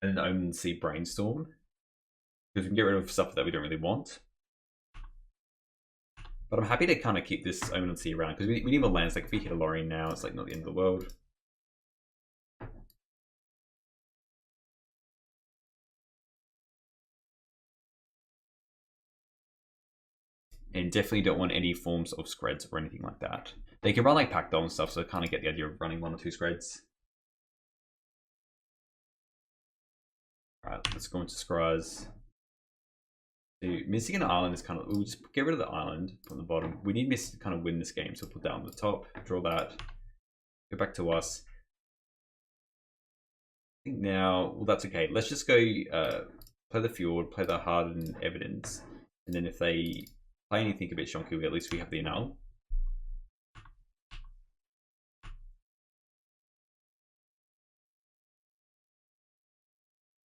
And then Omen on the Sea Brainstorm. Because we can get rid of stuff that we don't really want. But I'm happy to kind of keep this Omen on the Sea around, because we need more lands. Like if we hit a Lorien now, it's like not the end of the world. And definitely don't want any forms of Screds or anything like that. They can run like Pactol and stuff, so I kind of get the idea of running 1 or 2 Screds. Alright, let's go into Scries. So Mystic and Island is kind of, we'll just get rid of the Island from the bottom. We need Mystic to kind of win this game, so we'll put that on the top, draw that, go back to us. I think now, well that's okay. Let's just go play the Fjord, play the Hardened Evidence, and then if they play anything a bit shonky, at least we have the annul.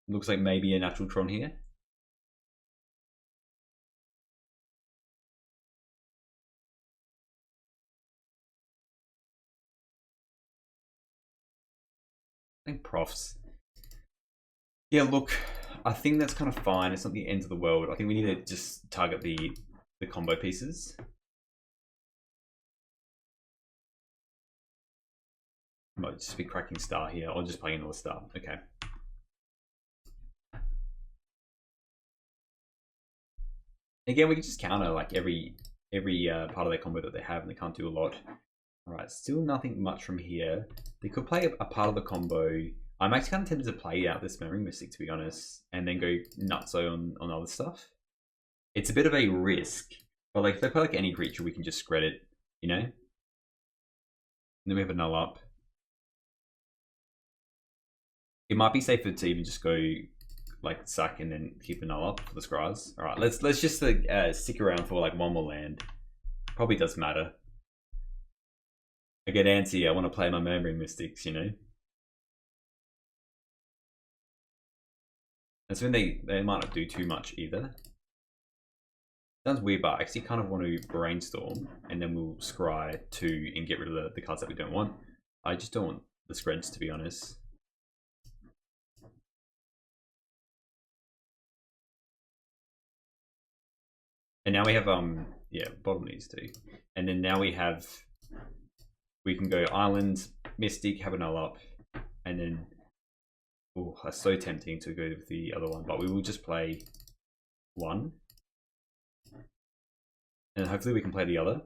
Looks like maybe a natural Tron here. I think Profs. Yeah, look, I think that's kind of fine. It's not the end of the world. I think we need to just target the combo pieces. I might just be cracking Star here, or just playing another Star. Okay. Again, we can just counter like every part of their combo that they have, and they can't do a lot. Alright, still nothing much from here. They could play a part of the combo. I'm actually kind of tempted to play out this Memory Mystic, to be honest, and then go nutso on other stuff. It's a bit of a risk, but like if they play like any creature, we can just Scred it, you know? And then we have a null up. It might be safer to even just go like sack and then keep a null up for the Scries. Alright, let's just stick around for like 1 more land. Probably does matter. I get antsy, I want to play my Memory Mystics, you know? That's when they might not do too much either. Sounds weird, but I actually kind of want to Brainstorm, and then we'll Scry 2 and get rid of the cards that we don't want. I just don't want the Screds, to be honest. And now we have, yeah, bottom these 2. And then now we can go Island, Mystic, have a null up, and then, oh, that's so tempting to go with the other one, but we will just play 1. And hopefully we can play the other.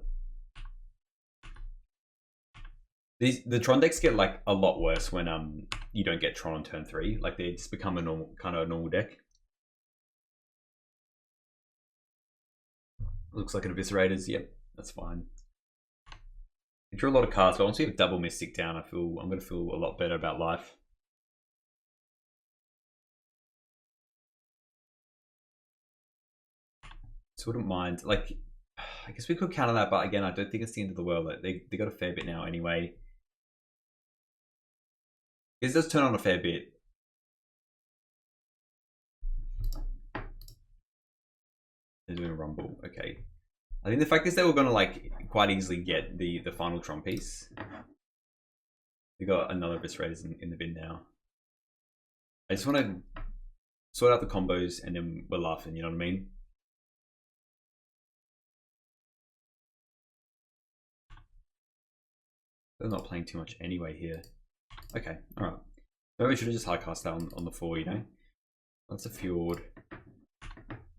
The Tron decks get like a lot worse when you don't get Tron on turn 3. Like they just become a normal deck. Looks like an Eviscerators. Yep, that's fine. We drew a lot of cards, but once we have double Mystic down, I'm going to feel a lot better about life. So I wouldn't mind. Like, I guess we could counter that, but again, I don't think it's the end of the world. Like, they got a fair bit now anyway. It does turn on a fair bit. They're doing a Rumble. Okay. I think the fact is they were going to like quite easily get the final Tron piece. We got another Eviscerators in the bin now. I just want to sort out the combos and then we're laughing, you know what I mean? They're not playing too much anyway here. Okay, alright. Maybe we should have just high cast that on the 4, you know? That's a Fjord.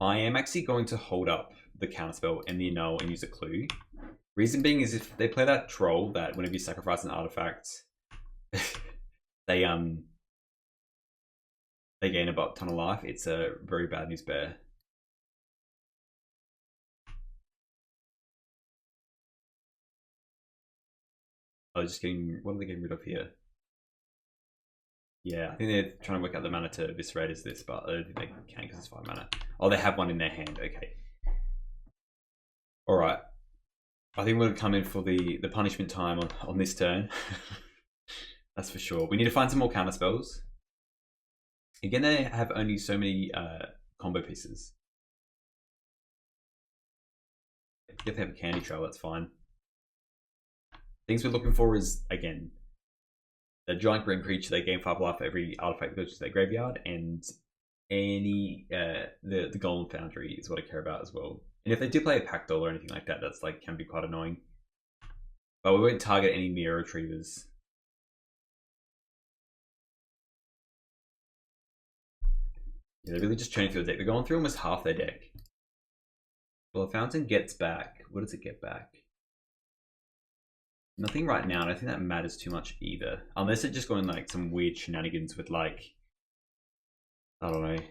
I am actually going to hold up the counterspell and the annul and use a clue. Reason being is if they play that troll that whenever you sacrifice an artifact, they gain a ton of life. It's a very bad news bear. Oh, just getting, what are they getting rid of here? Yeah, I think they're trying to work out the mana to eviscerate as this, but I don't think they can because it's 5 mana. Oh, they have one in their hand. Okay. All right. I think we're going to come in for the punishment time on this turn. That's for sure. We need to find some more counter spells. Again, they have only so many combo pieces. If they have a candy trail, that's fine. Things we're looking for is, again, the giant green creature. They gain 5 life for every artifact that goes to their graveyard, and any the golem foundry is what I care about as well. And if they do play a pack doll or anything like that, that's like can be quite annoying. But we won't target any mirror retrievers. Yeah, they're really just churning through the deck. They're going through almost half their deck. Well, the fountain gets back. What does it get back? Nothing right now. I don't think that matters too much either. Unless it's just going like some weird shenanigans with like, I don't know.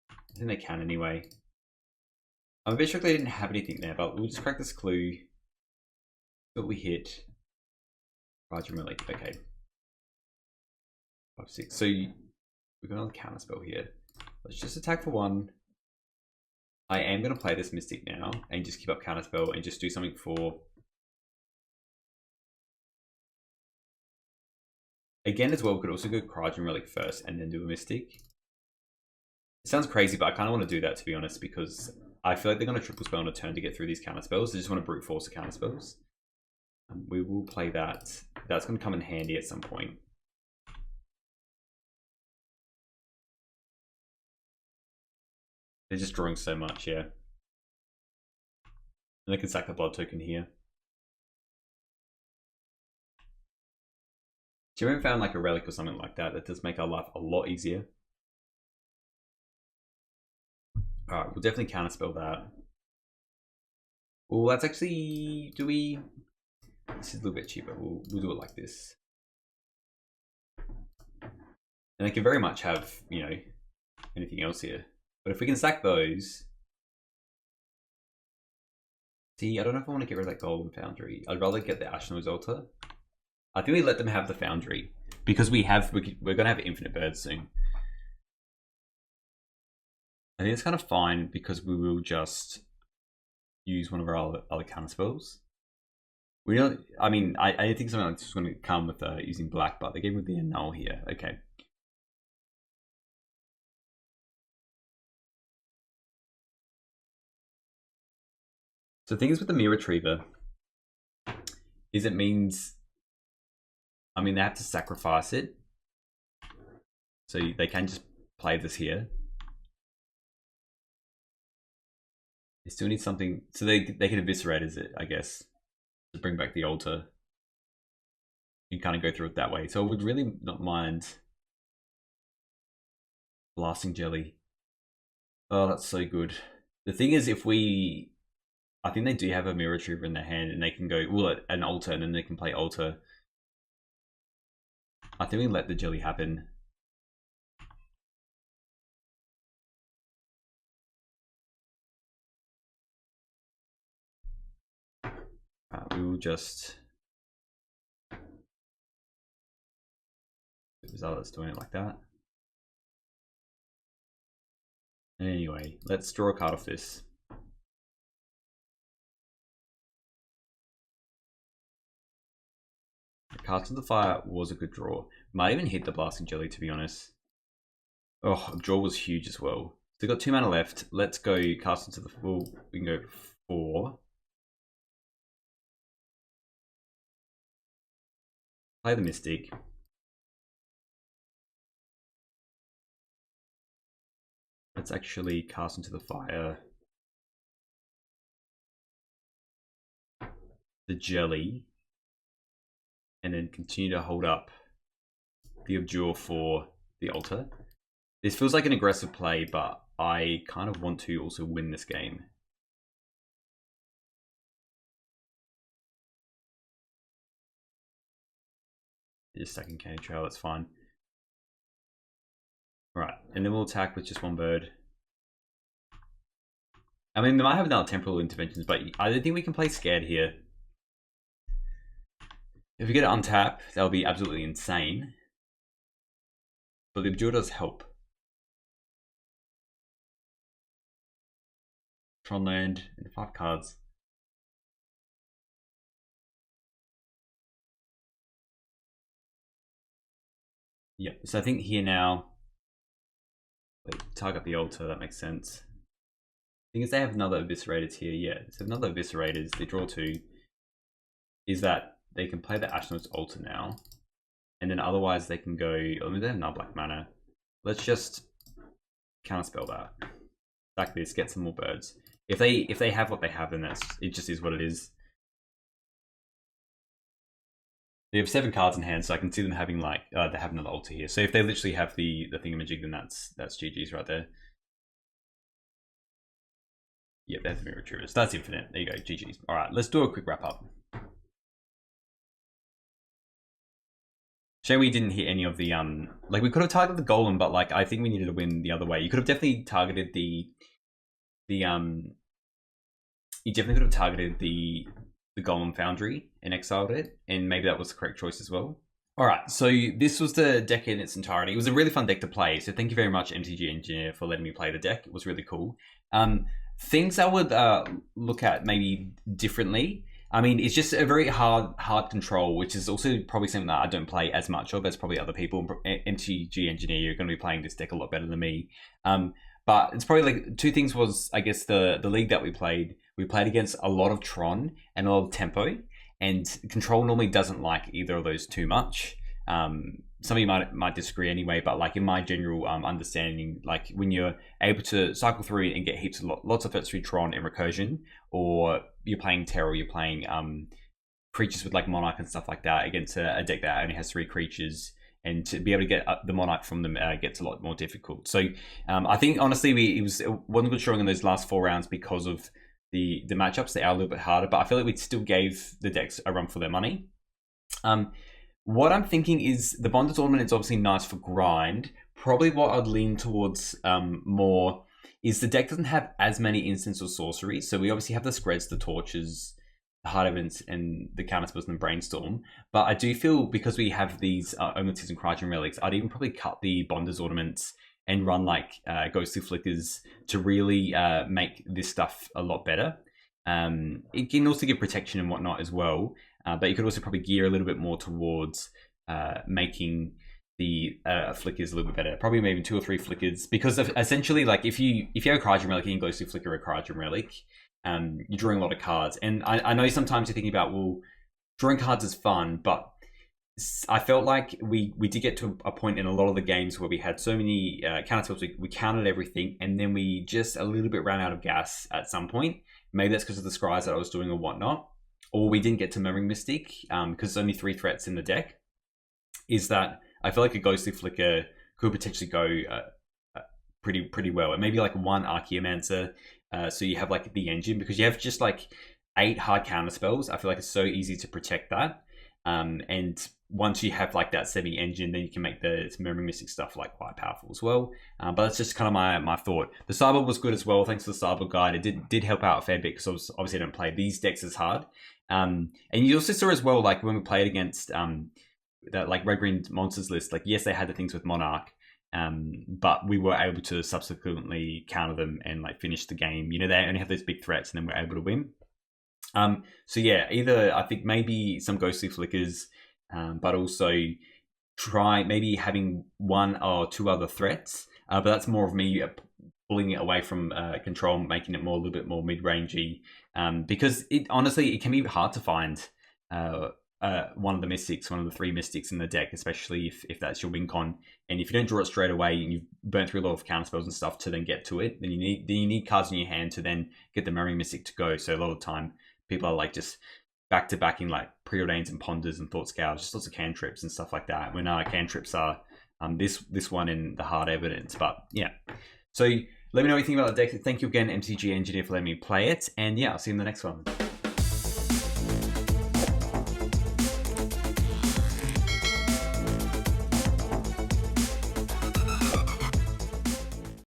I think they can anyway. I'm a bit shocked they didn't have anything there, but we'll just crack this clue. See what we hit. Roger Relic. Okay. 5, 6. So we've got another counter spell here. Let's just attack for 1. I am going to play this Mystic now and just keep up counter spell and just do something for. Again, as well, we could also go Cryogenic Relic first and then do a Mystic. It sounds crazy, but I kind of want to do that, to be honest, because I feel like they're going to triple spell on a turn to get through these counter spells. They just want to brute force the counter spells. We will play that. That's going to come in handy at some point. They're just drawing so much, yeah. And they can sack the blood token here. If you ever found like a relic or something like that, that does make our life a lot easier. Alright, we'll definitely counterspell that. Well, that's actually, do we? This is a little bit cheaper. We'll do it like this. And they can very much have, you know, anything else here. But if we can sack those. See, I don't know if I want to get rid of that golden foundry. I'd rather get the Ashnod's altar. I think we let them have the foundry because we're going to have infinite birds soon. I think it's kind of fine because we will just use one of our other counter spells. We don't. I mean, I think something like this is going to come with using black, but they gave with the annul here. Okay. So the thing is with the mirror retriever is it means, I mean, they have to sacrifice it. So they can just play this here. They still need something, so they can eviscerate as it, I guess, to bring back the altar. You kind of go through it that way. So I would really not mind blasting jelly. Oh, that's so good. The thing is, if we, I think they do have a mirror retriever in their hand, and they can go well an altar, and then they can play altar. I think we let the jelly happen. We will just. Let's doing it like that. Anyway, let's draw a card off this. Cast of the Fire was a good draw. Might even hit the Blasting Jelly, to be honest. Oh, draw was huge as well. So we've got 2 mana left. Let's go cast into the full. We can go 4. Play the Mystic. Let's actually cast into the fire. The jelly. And then continue to hold up the Abjure for the altar. This feels like an aggressive play, but I kind of want to also win this game. just stacking Candy Trail, that's fine. Right, and then we'll attack with just one bird. I mean, they might have another temporal interventions, but I don't think we can play scared here. If we get an untap, that'll be absolutely insane. But the Abjure does help. Tron land and 5 cards. Yep, so I think here now. Wait, target the altar, that makes sense. The thing is, they have another Eviscerators here, yeah. So another Eviscerators, they draw 2. Is that they can play the Ashnod's altar now. And then otherwise they can go, I mean, they have another black mana. Let's just counterspell that. Sack this, get some more birds. If they have what they have, then it just is what it is. They have 7 cards in hand, so I can see them having like they have another altar here. So if they literally have the thingamajig, then that's GG's right there. Yeah, they have the Mirror Retrievers. That's infinite. There you go, GG's. All right, let's do a quick wrap up. Shame we didn't hit any of the like we could have targeted the golem, but like I think we needed to win the other way. You could have definitely targeted the golem foundry and exiled it, and maybe that was the correct choice as well. All right, so this was the deck in its entirety. It was a really fun deck to play, so thank you very much, MTG Engineer, for letting me play the deck. It was really cool. Things I would look at maybe differently. I mean, it's just a very hard control, which is also probably something that I don't play as much of as probably other people. MTG Engineer, you're going to be playing this deck a lot better than me. But it's probably like 2 things was, I guess, the league that we played against a lot of Tron and a lot of tempo, and control normally doesn't like either of those too much. Some of you might disagree anyway, but like in my general understanding, like when you're able to cycle through and get heaps of lots of threats through Tron and recursion, or you're playing Terror, you're playing creatures with like Monarch and stuff like that against a deck that only has 3 creatures, and to be able to get the Monarch from them gets a lot more difficult. So I think honestly it wasn't good showing in those last 4 rounds because of the matchups. They are a little bit harder, but I feel like we still gave the decks a run for their money. What I'm thinking is the Bonded Ornament is obviously nice for grind. Probably what I'd lean towards more is the deck doesn't have as many instants or sorceries. So we obviously have the Screds, the Torches, the Heart Events, and the Counterspells and the Brainstorm. But I do feel because we have these Omnities and Cryogem Relics, I'd even probably cut the Bonded Ornaments and run like Ghostly Flickers to really make this stuff a lot better. It can also give protection and whatnot as well. But you could also probably gear a little bit more towards making the flickers a little bit better. Probably maybe 2 or 3 flickers, because essentially, like if you have a Cryogem Relic and you Ghostly Flicker a Cryogem Relic, you're drawing a lot of cards. And I know sometimes you're thinking about, well, drawing cards is fun, but I felt like we did get to a point in a lot of the games where we had so many counterspells, we counted everything, and then we just a little bit ran out of gas at some point. Maybe that's because of the scries that I was doing or whatnot. Or we didn't get to Murmuring Mystic because there's only 3 threats in the deck. Is that I feel like a Ghostly Flicker could potentially go pretty well. And maybe like 1 Archaeomancer, so you have like the engine, because you have just like 8 hard counter spells. I feel like it's so easy to protect that. And once you have like that semi-engine, then you can make the Murmuring Mystic stuff like quite powerful as well. But that's just kind of my thought. The sideboard was good as well. Thanks to the sideboard guide. It did help out a fair bit because obviously I don't play these decks as hard. And you also saw as well, like when we played against that like red green monsters list, like yes, they had the things with Monarch, but we were able to subsequently counter them and like finish the game. You know, they only have those big threats, and then we're able to win. So yeah, either I think maybe some Ghostly Flickers, but also try maybe having 1 or 2 other threats. But that's more of me pulling it away from control, making it more a little bit more mid-rangey. Because it honestly, it can be hard to find one of the mystics, one of the 3 mystics in the deck, especially if that's your win con. And if you don't draw it straight away and you've burnt through a lot of counterspells and stuff to then get to it, then you need cards in your hand to then get the Murmuring Mystic to go. So a lot of time people are like just back to back in like Preordains and Ponders and Thought Scours, just lots of cantrips and stuff like that. When cantrips are this one in the Hard Evidence. But yeah, so let me know what you think about the deck. Thank you again, MTG Engineer, for letting me play it. And yeah, I'll see you in the next one.